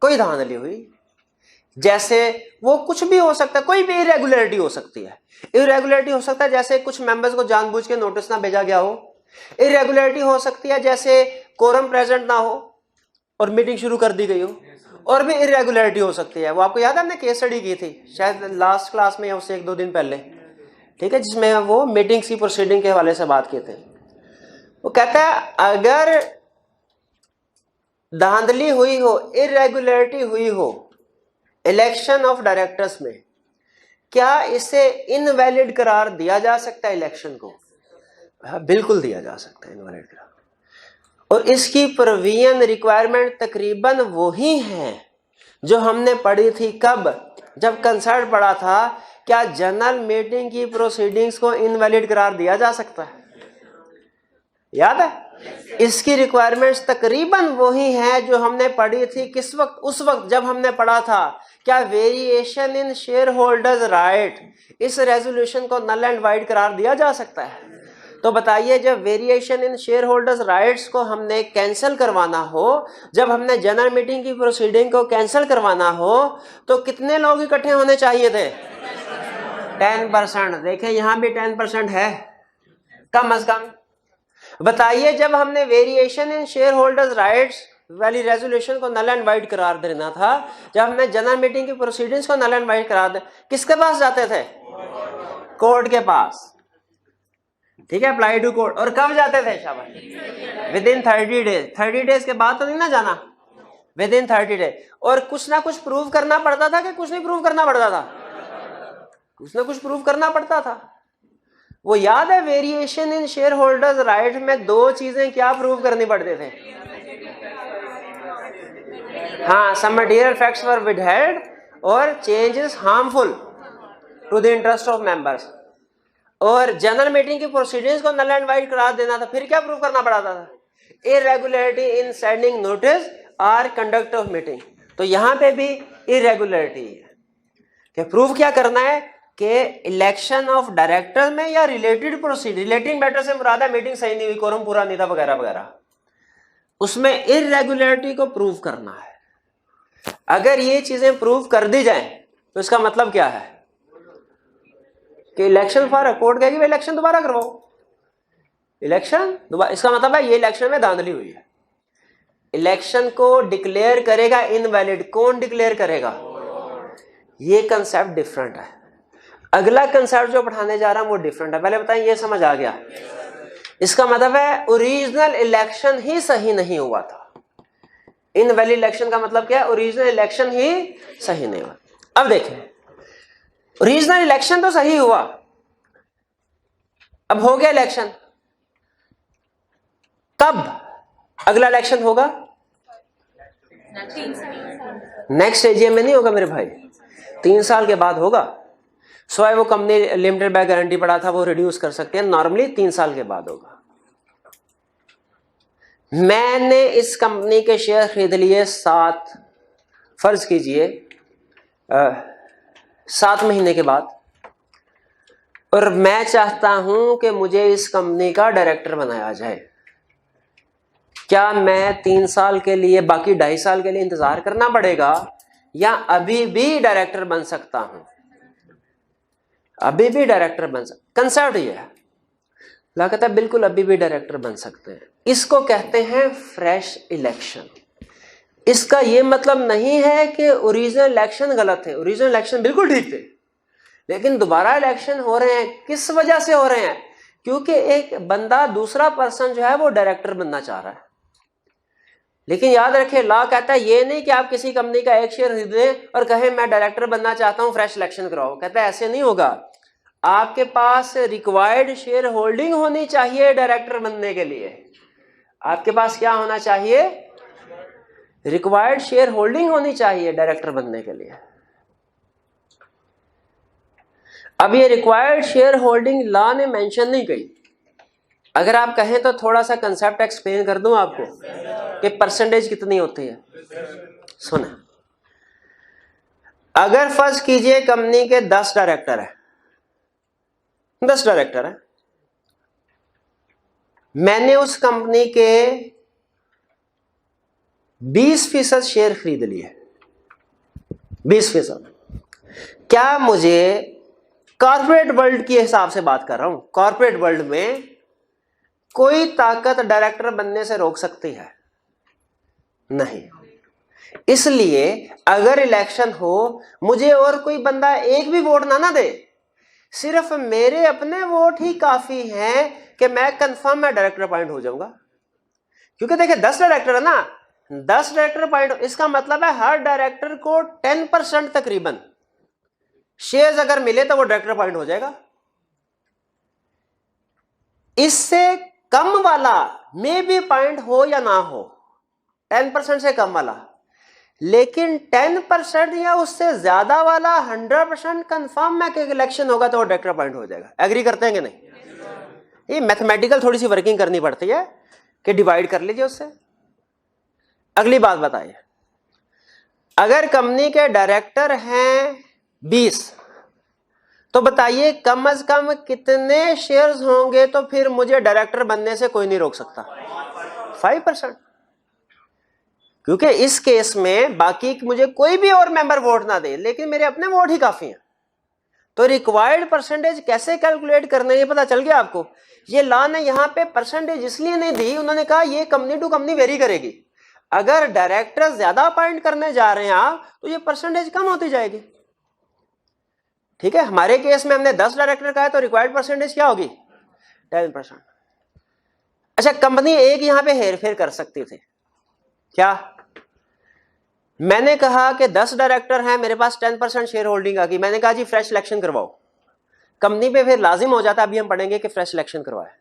[SPEAKER 2] कोई धांधली हुई, जैसे वो कुछ भी हो सकता है, कोई भी इरेगुलरिटी हो सकती है। इरेगुलरिटी हो सकता है जैसे कुछ मेंबर्स को जानबूझ के नोटिस ना भेजा गया हो। इरेगुलरिटी हो सकती है जैसे कोरम प्रेजेंट ना हो और मीटिंग शुरू कर दी गई हो। और भी इरेगुलरिटी हो सकती है, वो आपको याद है हमने केस स्टडी की थी शायद लास्ट क्लास में या उससे 1-2 दिन पहले, ठीक है, जिसमें वो मीटिंग्स की प्रोसीडिंग के हवाले से बात किए थे। वो कहता है अगर धांधली हुई हो, इरेगुलरिटी हुई हो इलेक्शन ऑफ डायरेक्टर्स में, क्या इसे इनवैलिड करार दिया जा सकता है इलेक्शन को? हाँ, बिल्कुल दिया जा सकता है इनवैलिड करार। और इसकी प्रोविजन रिक्वायरमेंट तकरीबन वही है जो हमने पढ़ी थी कब, जब कंसर्ट पढ़ा था। क्या जनरल मीटिंग की प्रोसीडिंग्स को इनवैलिड करार दिया जा सकता है? याद है? इसकी रिक्वायरमेंट्स तकरीबन वही है जो हमने पढ़ी थी किस वक्त? उस वक्त जब हमने पढ़ा था क्या variation in share holders right, इस रेजोल्यूशन को नल एंड वाइड करार दिया जा सकता है? तो बताइए, जब variation in share holders rights को हमने कैंसिल करवाना हो, जब हमने जनरल मीटिंग की प्रोसीडिंग को कैंसिल करवाना हो, तो कितने लोग इकट्ठे होने चाहिए थे? 10%। देखें यहां भी 10% है कम अज कम। बताइए, जब हमने variation in share holders rights वाली रेजोल्यूशन को नल एंड वाइड करार देना था, जब हमने जनरल मीटिंग की प्रोसीडिंग्स को नल एंड वाइड करार दे, किसके पास जाते थे? कोर्ट के पास, ठीक है, अप्लाई टू कोर्ट। और कब जाते थे? शाबाश, विद इन 30 डेज। 30 डेज के बाद तो नहीं ना जाना, विद इन 30 डेज। और कुछ ना कुछ प्रूव करना पड़ता था कि कुछ नहीं प्रूव करना पड़ता था? कुछ ना कुछ प्रूव करना पड़ता था। वो याद है variation in share holders right में 2 चीजें क्या प्रूव करनी पड़ते थे? हाँ, some material facts were withheld और changes harmful to the interest of members. और जनरल मीटिंग की प्रोसीडिंग्स को नल एंड वाइड करार देना था। फिर क्या प्रूव करना पड़ा था? इरेगुलरिटी इन सेंडिंग नोटिस और कंडक्ट ऑफ मीटिंग। तो यहां पे भी इरेगुलरिटी है कि प्रूव क्या करना है कि इलेक्शन ऑफ डायरेक्टर में या रिलेटेड प्रोसीड, रिलेटिंग मैटर से मुराद है मीटिंग सही नहीं हुई, कोरम पूरा नहीं था वगैरह वगैरह, उसमें इरेगुलरिटी को प्रूव करना है। अगर ये चीजें प्रूव कर दी जाए तो इसका मतलब क्या है कि इलेक्शन फॉर कोर्ट कहेगी इलेक्शन दोबारा करवाओ, इलेक्शन दोबारा, इसका मतलब है ये इलेक्शन में धांधली हुई है। इलेक्शन को डिक्लेयर करेगा इनवैलिड, कौन डिक्लेयर करेगा? ये कंसेप्ट डिफरेंट है। अगला कंसेप्ट जो पढ़ाने जा रहा हूं वो डिफरेंट है। पहले बताएं, ये समझ आ गया? इसका मतलब है ओरिजिनल इलेक्शन ही सही नहीं हुआ था। इनवैलिड इलेक्शन का मतलब क्या है? ओरिजिनल इलेक्शन ही सही नहीं हुआ। अब देखें, ओरिजिनल इलेक्शन तो सही हुआ, अब हो गया इलेक्शन, कब अगला इलेक्शन होगा? नेक्स्ट एजीएम में नहीं होगा मेरे भाई, 3 साल के बाद होगा। सो वो कंपनी लिमिटेड बाय गारंटी पड़ा था, वो रिड्यूस कर सकते हैं, नॉर्मली 3 साल के बाद होगा। मैंने इस कंपनी के शेयर खरीद लिए 7, फर्ज कीजिए 7 महीने के बाद, और मैं चाहता हूं कि मुझे इस कंपनी का डायरेक्टर बनाया जाए। क्या मैं 3 साल के लिए, बाकी 2.5 साल के लिए इंतजार करना पड़ेगा, या अभी भी डायरेक्टर बन सकता हूं? अभी भी डायरेक्टर बन सकता। कंसेप्ट ये है, कहता है बिल्कुल अभी भी डायरेक्टर बन सकते हैं। इसको कहते हैं फ्रेश इलेक्शन। इसका ये मतलब नहीं है कि ओरिजिनल इलेक्शन गलत है, ओरिजिनल इलेक्शन बिल्कुल ठीक थे, लेकिन दोबारा इलेक्शन हो रहे हैं। किस वजह से हो रहे हैं? क्योंकि एक बंदा, दूसरा पर्सन जो है वो डायरेक्टर बनना चाह रहा है। लेकिन याद रखें, लॉ कहता है ये नहीं कि आप किसी कंपनी का एक शेयर खरीदें और कहें मैं डायरेक्टर बनना चाहता हूं, फ्रेश इलेक्शन कराओ। कहता है ऐसे नहीं होगा। आपके पास रिक्वायर्ड शेयर होल्डिंग होनी चाहिए डायरेक्टर बनने के लिए। आपके पास क्या होना चाहिए? रिक्वायर्ड शेयर होल्डिंग होनी चाहिए डायरेक्टर बनने के लिए। अब ये रिक्वायर्ड शेयर होल्डिंग लॉ ने मेंशन नहीं की। अगर आप कहें तो थोड़ा सा कंसेप्ट एक्सप्लेन कर दूं आपको कि परसेंटेज कितनी होती है। सुना, अगर फर्ज कीजिए कंपनी के 10 डायरेक्टर है, 10 डायरेक्टर है, मैंने उस कंपनी के 20% शेयर खरीद लिए, 20%। क्या मुझे, कॉर्पोरेट वर्ल्ड के हिसाब से बात कर रहा हूं, कॉर्पोरेट वर्ल्ड में कोई ताकत डायरेक्टर बनने से रोक सकती है? नहीं। इसलिए अगर इलेक्शन हो, मुझे और कोई बंदा एक भी वोट ना दे, सिर्फ मेरे अपने वोट ही काफी हैं कि मैं कंफर्म मैं डायरेक्टर अपॉइंट हो जाऊंगा। क्योंकि देखिए 10 डायरेक्टर है ना, 10 डायरेक्टर अपॉइंट, इसका मतलब है हर डायरेक्टर को 10% तकरीबन शेयर्स अगर मिले तो वो डायरेक्टर अपॉइंट हो जाएगा। इससे कम वाला में भी पॉइंट हो या ना हो, 10% से कम वाला, लेकिन 10% या उससे ज्यादा वाला 100% कंफर्म है कि इलेक्शन होगा तो वो डायरेक्टर अपॉइंट हो जाएगा। एग्री करते हैं कि नहीं? ये मैथमेटिकल थोड़ी सी वर्किंग करनी पड़ती है कि डिवाइड कर लीजिए उससे। अगली बात बताइए, अगर कंपनी के डायरेक्टर हैं 20, तो बताइए कम से कम कितने शेयर्स होंगे तो फिर मुझे डायरेक्टर बनने से कोई नहीं रोक सकता? 5%। क्योंकि इस केस में बाकी मुझे कोई भी और मेंबर वोट ना दे, लेकिन मेरे अपने वोट ही काफी हैं। तो रिक्वायर्ड परसेंटेज कैसे कैलकुलेट करना है ये पता चल गया आपको। ये लॉ ने यहां पे परसेंटेज इसलिए नहीं दी, उन्होंने कहा ये कंपनी टू कंपनी वेरी करेगी। अगर डायरेक्टर ज्यादा अपॉइंट करने जा रहे हैं आप, तो ये परसेंटेज कम होती जाएगी। ठीक है, हमारे केस में हमने 10 डायरेक्टर का है तो रिक्वायर्ड परसेंटेज क्या होगी? 10%। अच्छा, कंपनी एक यहां पे हेरफेर कर सकती थी। क्या? मैंने कहा कि 10 डायरेक्टर हैं, मेरे पास 10% शेयर होल्डिंग आ गई, मैंने कहा जी फ्रेश सिलेक्शन करवाओ। कंपनी पे फिर लाजिम हो जाता, अभी हम पढ़ेंगे कि फ्रेश सिलेक्शन करवाए।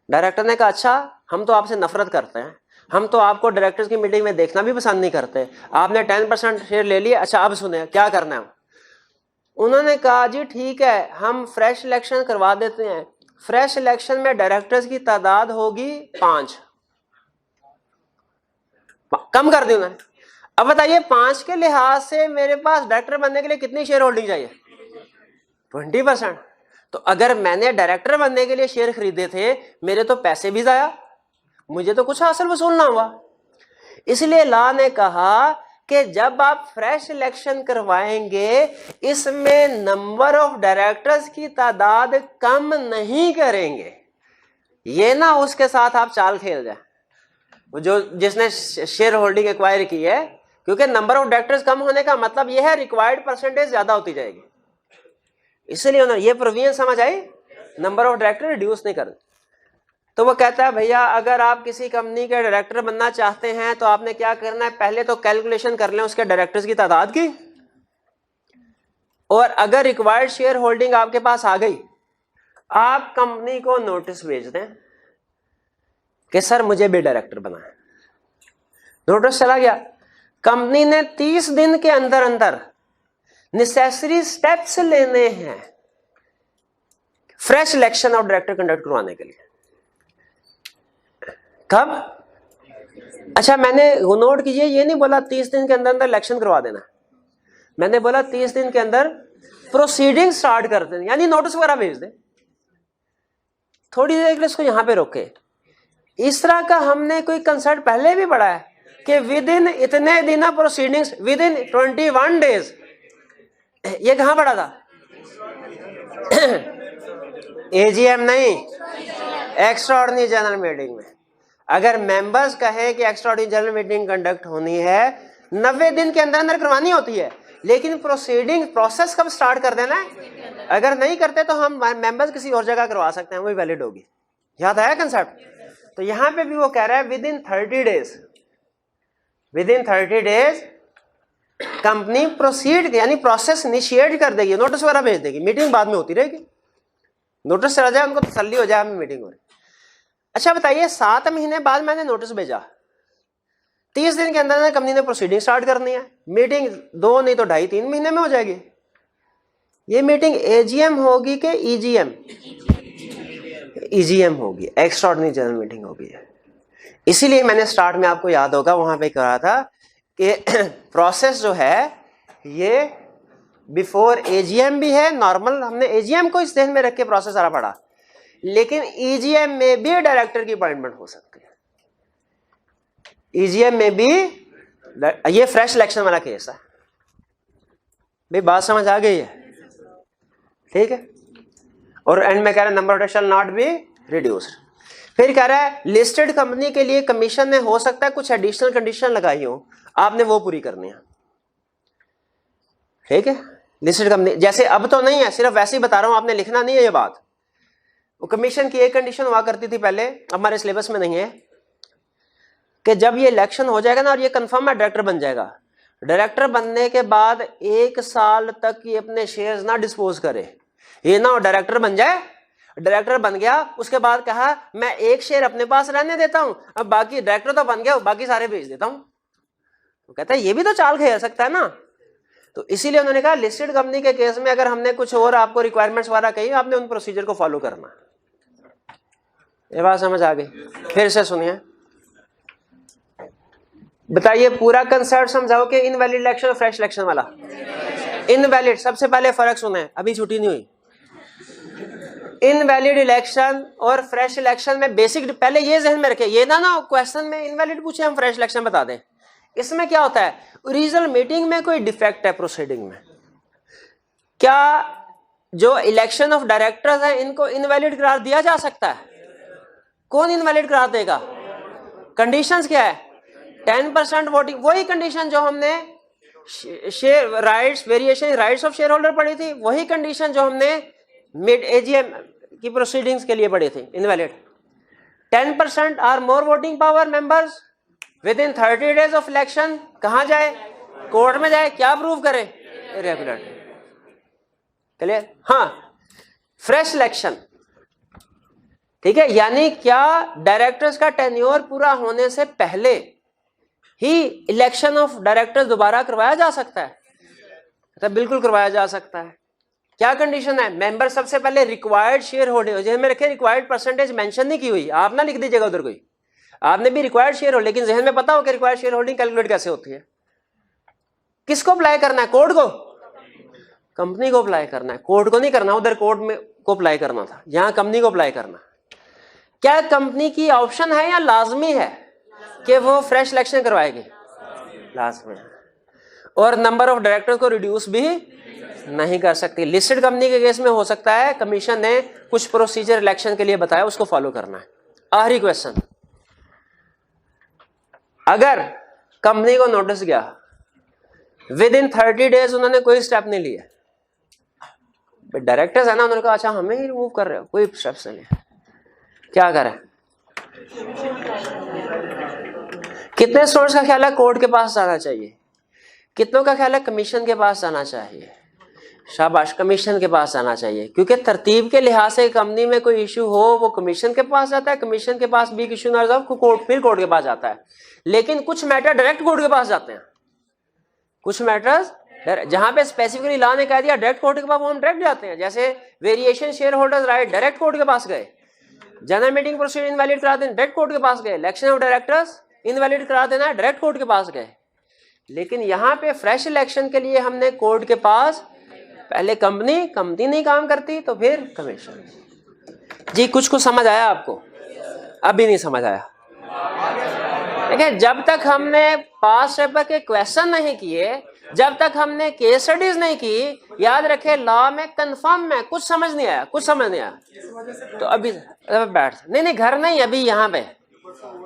[SPEAKER 2] डायरेक्टर ने कहा अच्छा हम तो आपसे नफरत करते हैं, हम तो आपको डायरेक्टर्स की मीटिंग में देखना भी पसंद नहीं करते, आपने 10% शेयर ले लिए, अच्छा अब सुने क्या करना है। उन्होंने कहा जी ठीक है हम फ्रेश सिलेक्शन करवा देते हैं। फ्रेश सिलेक्शन में डायरेक्टर्स की तादाद होगी 5, कम कर दी उन्होंने। अब बताइए 5 के लिहाज से मेरे पास डायरेक्टर बनने के लिए कितनी शेयर होल्डिंग चाहिए? 20%। तो अगर मैंने डायरेक्टर बनने के लिए शेयर खरीदे थे, मेरे तो पैसे भी जाया, मुझे तो कुछ हासिल वसूलना हुआ। इसलिए लॉ ने कहा कि जब आप फ्रेश सिलेक्शन करवाएंगे, इसमें नंबर ऑफ डायरेक्टर्स की तादाद कम नहीं करेंगे। ये ना उसके साथ आप चाल खेल जाए, जो जिसने शेयर होल्डिंग एक्वायर की है, क्योंकि नंबर ऑफ डायरेक्टर्स कम होने का मतलब यह है रिक्वायर्ड परसेंटेज ज्यादा होती जाएगी। इसलिए उन्होंने ये प्रोविजन समझ आई, नंबर ऑफ डायरेक्टर रिड्यूस नहीं कर। तो वो कहता है भैया अगर आप किसी कंपनी के डायरेक्टर बनना चाहते हैं तो आपने क्या करना है, पहले तो कैलकुलेशन कर लें उसके डायरेक्टर्स की तादाद की, और अगर रिक्वायर्ड शेयर होल्डिंग आपके पास आ गई, आप कंपनी को नोटिस भेज दें कि सर मुझे भी डायरेक्टर बनाए। नोटिस चला गया, कंपनी ने 30 दिन के अंदर अंदर नेसेसरी स्टेप्स लेने हैं fresh election of director conduct करवाने के लिए। कब? अच्छा, मैंने नोट कीजिए, ये नहीं बोला 30 दिन के अंदर अंदर इलेक्शन करवा देना, मैंने बोला 30 दिन के अंदर प्रोसीडिंग स्टार्ट कर देना, यानी नोटिस वगैरह भेज दे। थोड़ी देर के लिए इसको यहां पे रोके। इस तरह का हमने कोई कंसेप्ट पहले भी पढ़ा है कि विद इन इतने दिन प्रोसीडिंग्स, विद इन 21 डेज। ये कहां पढ़ा था? एजीएम नहीं, एक्स्ट्राऑर्डिनरी जनरल मीटिंग में। अगर मेंबर्स कहें कि एक्स्ट्राऑर्डिनरी जनरल मीटिंग कंडक्ट होनी है 90 दिन के अंदर अंदर करवानी होती है, लेकिन प्रोसीडिंग प्रोसेस कब स्टार्ट कर देना है? अगर नहीं करते तो हम मेंबर्स किसी और जगह करवा सकते हैं, वही वैलिड होगी। याद आया कंसेप्ट? तो यहां पे भी वो कह रहा है with in 30 days, with in 30 days company proceed यानी प्रोसेस इनिशिएट कर देगी, नोटिस वगैरह भेज देगी, मीटिंग बाद में होती रहेगी, नोटिस चला जाए, उनको तसल्ली हो जाए हमें मीटिंग हो रही। अच्छा बताइए, 7 महीने बाद मैंने नोटिस भेजा, 30 दिन के अंदर कंपनी ने प्रोसीडिंग स्टार्ट करनी है, मीटिंग 2 नहीं तो 2.5-3 महीने में हो जाएगी। ये मीटिंग एजीएम होगी कि ईजीएम? ईजीएम होगी, एक्स्ट्राऑर्डिनरी जनरल मीटिंग होगी। इसीलिए मैंने स्टार्ट में, आपको याद होगा वहां पे कहा था कि प्रोसेस जो है ये बिफोर एजीएम भी है, नॉर्मल हमने एजीएम को इस ध्यान में रख के प्रोसेस सारा पढ़ा, लेकिन ईजीएम में भी डायरेक्टर की अपॉइंटमेंट हो सकती है। ईजीएम में भी, ये फ्रेश इलेक्शन वाला केस है भाई, बात समझ आ गई है? ठीक है। और एंड में कह रहा है number of shall not be reduced. फिर कह रहा है लिस्टेड कंपनी के लिए कमीशन में हो सकता है कुछ एडिशनल कंडीशन लगाई हो, आपने वो पूरी करनी है। ठीक है, लिस्टेड कंपनी जैसे अब तो नहीं है, सिर्फ वैसे ही बता रहा हूं, आपने लिखना नहीं है ये बात। वो कमीशन की एक कंडीशन हुआ करती थी पहले, हमारे सिलेबस में नहीं है, कि जब ये इलेक्शन हो जाएगा ना और ये कंफर्म है डायरेक्टर बन जाएगा, डायरेक्टर बनने के बाद 1 साल तक ये अपने शेयर्स ना डिस्पोज करे। ये ना हो डायरेक्टर बन जाए, डायरेक्टर बन गया, उसके बाद कहा मैं 1 शेयर अपने पास रहने देता हूं, अब बाकी डायरेक्टर तो बन गया, बाकी सारे बेच देता हूं। तो कहता है ये भी तो चाल खेल सकता है ना। तो इसीलिए उन्होंने कहा लिस्टेड कंपनी के केस में अगर हमने कुछ और आपको रिक्वायरमेंट्स वगैरह कही, आपने उन प्रोसीजर को फॉलो करना। ये बात समझ आ गई? फिर से सुनिए, बताइए पूरा कंसेप्ट समझाओ कि इनवैलिड इलेक्शन और फ्रेश इलेक्शन वाला। इनवैलिड, सबसे पहले फर्क सुने, अभी छुट्टी नहीं हुई। इनवैलिड इलेक्शन और फ्रेश इलेक्शन में बेसिक पहले ये ध्यान में रखे, ये ना क्वेश्चन में इनवैलिड पूछे हम फ्रेश इलेक्शन बता दें। इसमें क्या होता है, ओरिजिनल मीटिंग में कोई डिफेक्ट है प्रोसीडिंग में, क्या जो इलेक्शन ऑफ डायरेक्टर्स है इनको इनवैलिड करार दिया जा सकता है? कौन इनवैलिड करार देगा? कंडीशंस क्या है? 10% वोटिंग, वही कंडीशन जो हमने share rights, variation rights of share holder पढ़ी थी, वही कंडीशन जो हमने मिड एजीएम की प्रोसीडिंग्स के लिए पढ़ी थी, invalid. 10% or more voting power members within 30 days of election, कहां जाए? कोर्ट में जाए, क्या प्रूव करे? इरेगुलरिटी। क्लियर? हाँ, फ्रेश इलेक्शन, ठीक है, यानी क्या डायरेक्टर्स का टेन्योर पूरा होने से पहले ही इलेक्शन ऑफ डायरेक्टर्स दोबारा करवाया जा सकता है? तो बिल्कुल करवाया जा सकता है। क्या कंडीशन है? मेंबर सबसे पहले रिक्वायर्ड शेयर होल्डिंग, जैसे में रखे रिक्वायर्ड परसेंटेज मेंशन नहीं की हुई, आप ना लिख दीजिएगा उधर कोई, आपने भी रिक्वायर्ड शेयर होल्डिंग, लेकिन जहन में पता हो कि रिक्वायर्ड शेयर होल्डिंग कैलकुलेट कैसे होती है। किसको अप्लाई करना है? कोर्ट को? कंपनी को अप्लाई करना है, कोर्ट को नहीं करना। उधर कोर्ट में को अप्लाई करना था, यहां कंपनी को अप्लाई करना। क्या कंपनी की ऑप्शन है या लाजमी है कि वो फ्रेश इलेक्शन करवाएगी? लाजमी है। और नंबर ऑफ डायरेक्टर को रिड्यूस भी नहीं कर सकती। लिस्टेड कंपनी के केस में हो सकता है कमीशन ने कुछ प्रोसीजर इलेक्शन के लिए बताया, उसको फॉलो करना है। आखिरी क्वेश्चन, अगर कंपनी को नोटिस गया विद इन 30 डेज उन्होंने कोई स्टेप नहीं लिया, डायरेक्टर्स है ना, उन्होंने कहा अच्छा हमें ही रिमूव कर रहे हो, कोई स्टेप्स नहीं लिया, क्या करें? कितने स्टूडेंट्स का ख्याल है कोर्ट के पास जाना चाहिए? कितनों का ख्याल है कमीशन के पास जाना चाहिए? शाबाश, कमीशन के पास जाना चाहिए, क्योंकि तरतीब के लिहाज से कंपनी में कोई इशू हो वो कमीशन के पास जाता है, कमीशन के पास भी इशू ना कोर्ट, फिर कोर्ट के पास जाता है। लेकिन कुछ मैटर डायरेक्ट कोर्ट के पास जाते हैं, कुछ मैटर्स जहां पे स्पेसिफिकली लॉ ने कह दिया डायरेक्ट कोर्ट के पास, वो हम डायरेक्ट जाते हैं। जैसे variation share holders right, direct court के पास गए। जनरल मीटिंग प्रोसीजर इनवैलिड करा दें, डायरेक्ट कोर्ट के पास गए। इलेक्शन ऑफ डायरेक्टर्स इनवैलिड करा देना है, डायरेक्ट कोर्ट के पास गए। लेकिन यहाँ पे फ्रेश इलेक्शन के लिए हमने कोर्ट के पास पहले कंपनी नहीं काम करती तो फिर कमीशन। जी कुछ समझ आया आपको? अभी नहीं समझ आया? देखिए, जब तक हमने पास्ट पेपर के क्वेश्चन नहीं किए, जब तक हमने केस स्टडीज नहीं की, याद रखे लॉ में कंफर्म में कुछ समझ नहीं आया तो अभी बैठ नहीं घर नहीं, अभी यहाँ पे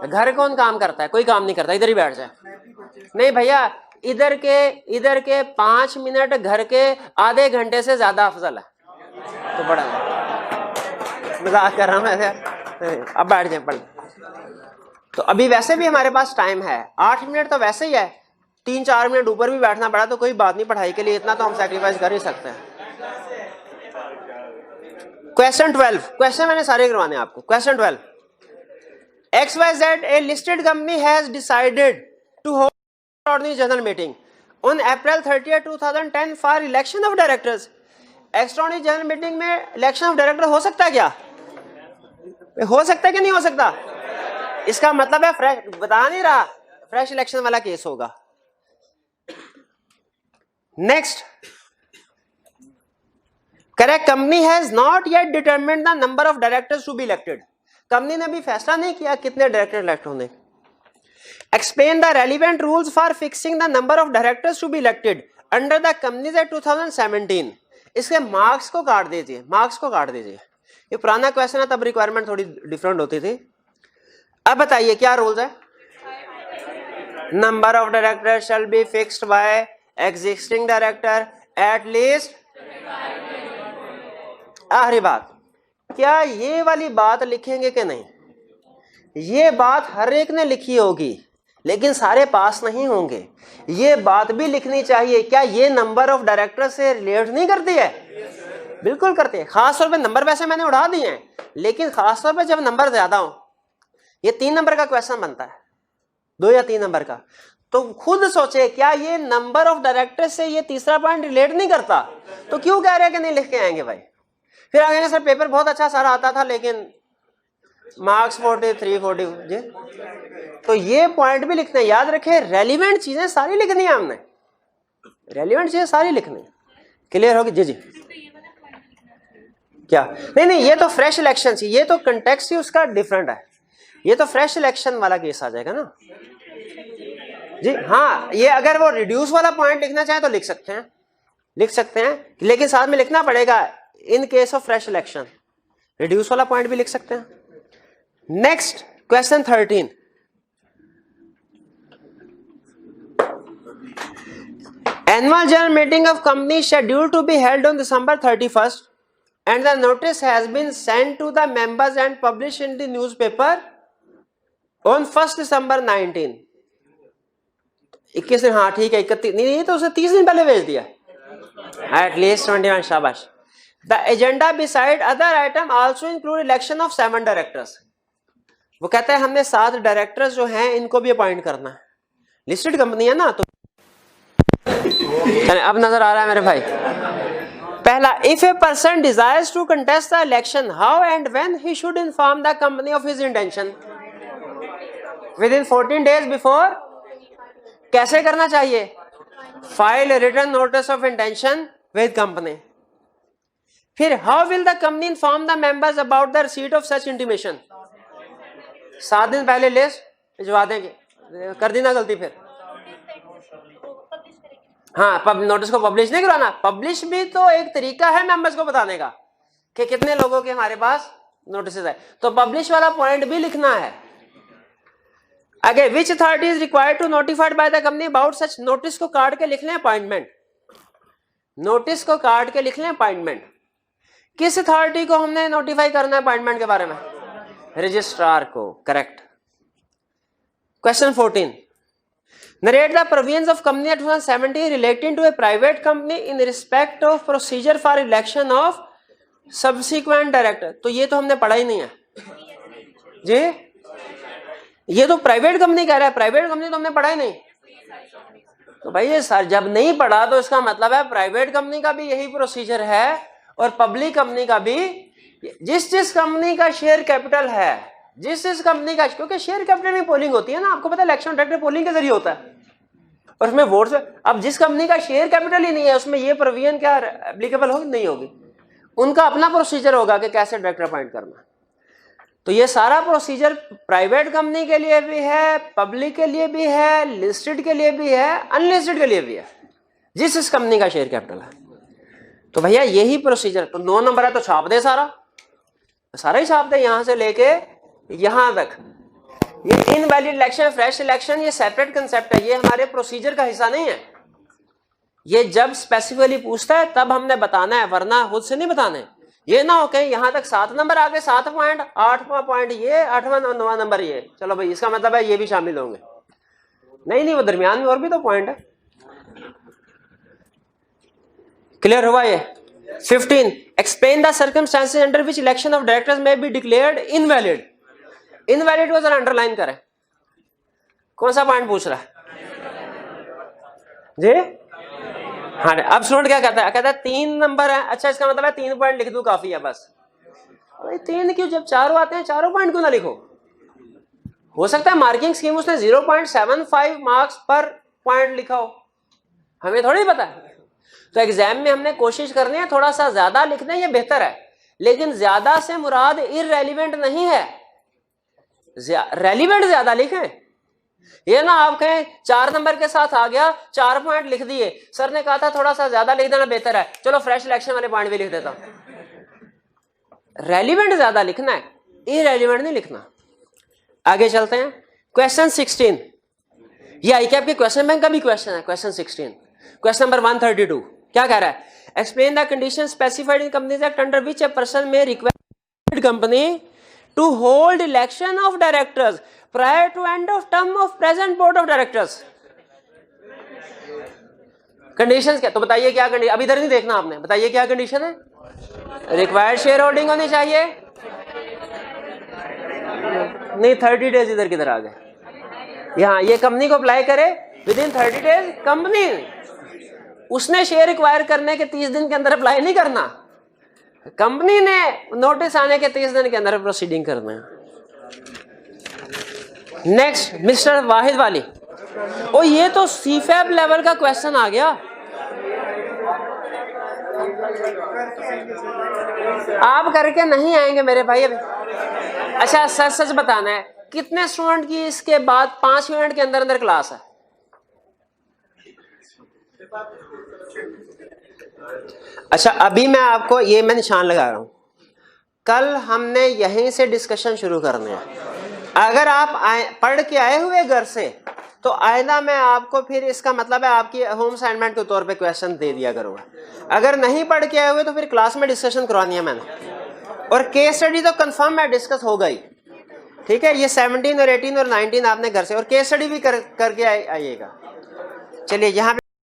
[SPEAKER 2] घर कौन काम करता है? कोई काम नहीं करता, इधर ही बैठ जाए। नहीं भैया, इधर के 5 मिनट घर के आधे घंटे से ज्यादा अफजल है। तो बड़ा मजाक कर रहा हूँ मैं, अब बैठ जाए पढ़। तो अभी वैसे भी हमारे पास टाइम है 8 मिनट, तो वैसे ही है 3-4 मिनट ऊपर भी बैठना पड़ा तो कोई बात नहीं, पढ़ाई के लिए इतना तो हम सैक्रिफाइस कर ही सकते हैं। क्वेश्चन 12, क्वेश्चन मैंने सारे करवाने हैं आपको। Question 12, XYZ a listed company has decided to hold ordinary general meeting on April 30, 2010 for election of directors. Extraordinary general meeting में election of director हो सकता है क्या? हो सकता है कि नहीं हो सकता? इसका मतलब है फ्रेश, बता नहीं रहा, फ्रेश इलेक्शन वाला केस होगा। Next, correct, company has not yet determined the number of directors to be elected. Company ने भी फैसला नहीं किया कितने डायरेक्टर इलेक्ट होने। Explain the relevant rules for fixing the number of directors to be elected under the companies act 2017। इसके marks को काट दीजिए, ये पुराना क्वेश्चन है, तब रिक्वायरमेंट थोड़ी डिफरेंट होती थी। अब बताइए क्या रूल्स है? Number of director shall be fixed by existing director at least. आखिरी बात, क्या ये वाली बात लिखेंगे कि नहीं? ये बात हर एक ने लिखी होगी लेकिन सारे पास नहीं होंगे। ये बात भी लिखनी चाहिए, क्या ये नंबर ऑफ डायरेक्टर से रिलेट नहीं करती है? बिल्कुल करती है। खासतौर पे नंबर वैसे मैंने उड़ा दिए हैं, लेकिन खासतौर पे जब नंबर ज्यादा हो, ये 3 नंबर का क्वेश्चन बनता है, 2 या 3 नंबर का, तो खुद सोचे क्या ये नंबर ऑफ डायरेक्टर से ये तीसरा पॉइंट रिलेट नहीं करता? तो क्यों कह रहे हैं कि नहीं लिख के आएंगे भाई? फिर आगे सर पेपर बहुत अच्छा सारा आता था लेकिन मार्क्स 43-40 जी। तो ये पॉइंट भी लिखते हैं, याद रखें, रेलिवेंट चीजें सारी लिखनी है हमने, रेलिवेंट चीजें सारी लिखनी। क्लियर होगी? जी क्या? नहीं ये तो फ्रेश इलेक्शन थी, ये तो कंटेक्स्ट ही उसका डिफरेंट है, ये तो फ्रेश इलेक्शन वाला केस आ जाएगा ना जी। हाँ, ये अगर वो रिड्यूस वाला पॉइंट लिखना चाहे तो लिख सकते हैं, लेकिन साथ में लिखना पड़ेगा in case of fresh election, reduce वाला पॉइंट भी लिख सकते हैं। Next, question 13, annual general meeting of company scheduled to be held on December 31st and the notice has been sent to the members and published in the newspaper on 1st December 19। 21 दिन, हाँ ठीक है, 31 नहीं तो उसे 30 दिन पहले भेज दिया, एटलीस्ट 21। शाबाश। The agenda beside other item also include election of 7 directors. वो कहता है हमने 7 डायरेक्टर्स जो हैं इनको भी अपॉइंट करना है, लिस्टेड कंपनी है ना। तो अब नजर आ रहा है मेरे भाई। पहला, if a person desires to contest the election, how and when he should inform the company of his intention within 14 days before. कैसे करना चाहिए? File written notice of intention with company. फिर, how will the company inform the members about the receipt of such intimation. 7 दिन पहले list भिजवा देंगे, कर दी ना गलती फिर। हाँ, नोटिस को पब्लिश नहीं करवाना, पब्लिश भी तो एक तरीका है मेंबर्स को बताने का कि कितने लोगों के हमारे पास नोटिस है, तो पब्लिश वाला पॉइंट भी लिखना है। आगे, which authority is required to notified by the company about such. Notice को काट के लिख लें अपॉइंटमेंट, नोटिस को काट के लिख लें अपॉइंटमेंट। किस अथॉरिटी को हमने नोटिफाई करना है अपॉइंटमेंट के बारे में? रजिस्ट्रार को। Correct. Question 14, narrate the provisions of Company Act 2017 relating to a private company in respect of procedure for election of subsequent director। तो ये तो हमने पढ़ा ही नहीं है जी, ये तो प्राइवेट कंपनी कह रहा है, प्राइवेट कंपनी तो हमने पढ़ा ही नहीं। तो भाई ये सर जब नहीं पढ़ा तो इसका मतलब है प्राइवेट कंपनी का भी यही प्रोसीजर है और पब्लिक कंपनी का भी। जिस कंपनी का शेयर कैपिटल है जिस कंपनी का, क्योंकि शेयर कैपिटल में पोलिंग होती है ना, आपको पता है इलेक्शन डायरेक्टर पोलिंग के जरिए होता है और उसमें वोट से, अब जिस कंपनी का शेयर कैपिटल ही नहीं है उसमें ये प्रोविजन क्या एप्लीकेबल होगी, नहीं होगी। उनका अपना प्रोसीजर होगा कि कैसे डायरेक्टर अपॉइंट करना। तो ये सारा प्रोसीजर प्राइवेट कंपनी के लिए भी है, पब्लिक के लिए भी है, लिस्टेड के लिए भी है, अनलिस्टेड के लिए भी है, जिस कंपनी का शेयर कैपिटल है। तो भैया यही प्रोसीजर, तो 9 नंबर है तो छाप दे, सारा ही छाप दे यहां से लेके यहां तक। ये इनवैलिड इलेक्शन, फ्रेश इलेक्शन, ये सेपरेट कंसेप्ट है, ये हमारे प्रोसीजर का हिस्सा नहीं है। ये जब स्पेसिफिकली पूछता है तब हमने बताना है, वरना खुद से नहीं बताना है। ये ना हो कहीं यहां तक 7 नंबर आगे 7 पॉइंट, 8वां पॉइंट ये, 8वां 9वां नंबर ये, चलो भाई इसका मतलब है ये भी शामिल होंगे। नहीं, वो दरमियान में और भी तो पॉइंट है। क्लियर हुआ ये? 15, explain the circumstances under which election of directors में बी डिक्लेयर्ड इनवैलिड। इनवैलिड को जरा अंडरलाइन करें, कौन सा पॉइंट पूछ रहा है जी? हाँ, अब स्टूडेंट क्या कहता है? कहता है 3 नंबर है, अच्छा इसका मतलब है 3 पॉइंट लिख दूं काफी है बस। भाई 3 क्यों, जब चारों आते हैं चारों पॉइंट क्यों ना लिखो? हो सकता है मार्किंग स्कीम उसने 0.75 मार्क्स पर पॉइंट लिखा हो, हमें थोड़ी पता है। तो एग्जाम में हमने कोशिश करनी है थोड़ा सा ज्यादा लिखना, ये बेहतर है, लेकिन ज्यादा से मुराद इररेलेवेंट नहीं है, रेलिवेंट ज्यादा लिखें। ये ना आप कहें 4 नंबर के साथ आ गया, 4 पॉइंट लिख दिए, सर ने कहा था थोड़ा सा ज्यादा लिख देना बेहतर है, चलो फ्रेश इलेक्शन वाले पॉइंट भी लिख देता हूं। रेलिवेंट ज्यादा लिखना है, इररेलेवेंट नहीं लिखना। आगे चलते हैं, क्वेश्चन 16, ये आईकैप के क्वेश्चन बैंक का भी क्वेश्चन है। क्वेश्चन 16, क्वेश्चन नंबर 132 क्या कह रहा है? Explain the condition specified in Companies Act under which a person may request company to hold election of directors prior to end of term of present board of directors। Conditions क्या? तो बताइए क्या condition, अब इधर नहीं देखना आपने, बताइए क्या कंडीशन है? रिक्वायर्ड शेयर होल्डिंग होनी चाहिए, नहीं 30 डेज इधर किधर आ गए? यहाँ ये कंपनी को अप्लाई करे विद इन 30 डेज, कंपनी उसने शेयर रिक्वायर करने के 30 दिन के अंदर अप्लाई नहीं करना, कंपनी ने नोटिस आने के 30 दिन के अंदर प्रोसीडिंग करना है। नेक्स्ट, मिस्टर वाहिद वाली, ओ ये तो सीफैब लेवल का क्वेश्चन आ गया। आप करके नहीं आएंगे मेरे भाई अभी। अच्छा सच सच बताना है, कितने स्टूडेंट की इसके बाद 5 मिनट के अंदर अंदर क्लास है? अच्छा अभी मैं आपको ये मैं निशान लगा रहा हूं, कल हमने यहीं से डिस्कशन शुरू करने हैं। अगर आप पढ़ के आए हुए घर से तो आइंदा मैं आपको फिर इसका मतलब है आपकी होम असाइनमेंट के तौर पे क्वेश्चन दे दिया करूँगा। अगर नहीं पढ़ के आए हुए तो फिर क्लास में डिस्कशन करवानी है मैंने, और केस स्टडी तो कंफर्म है डिस्कस होगा ही, ठीक है? ये 17 और 18 और 19 आपने घर से, और केस स्टडी भी करके आइएगा। चलिए यहाँ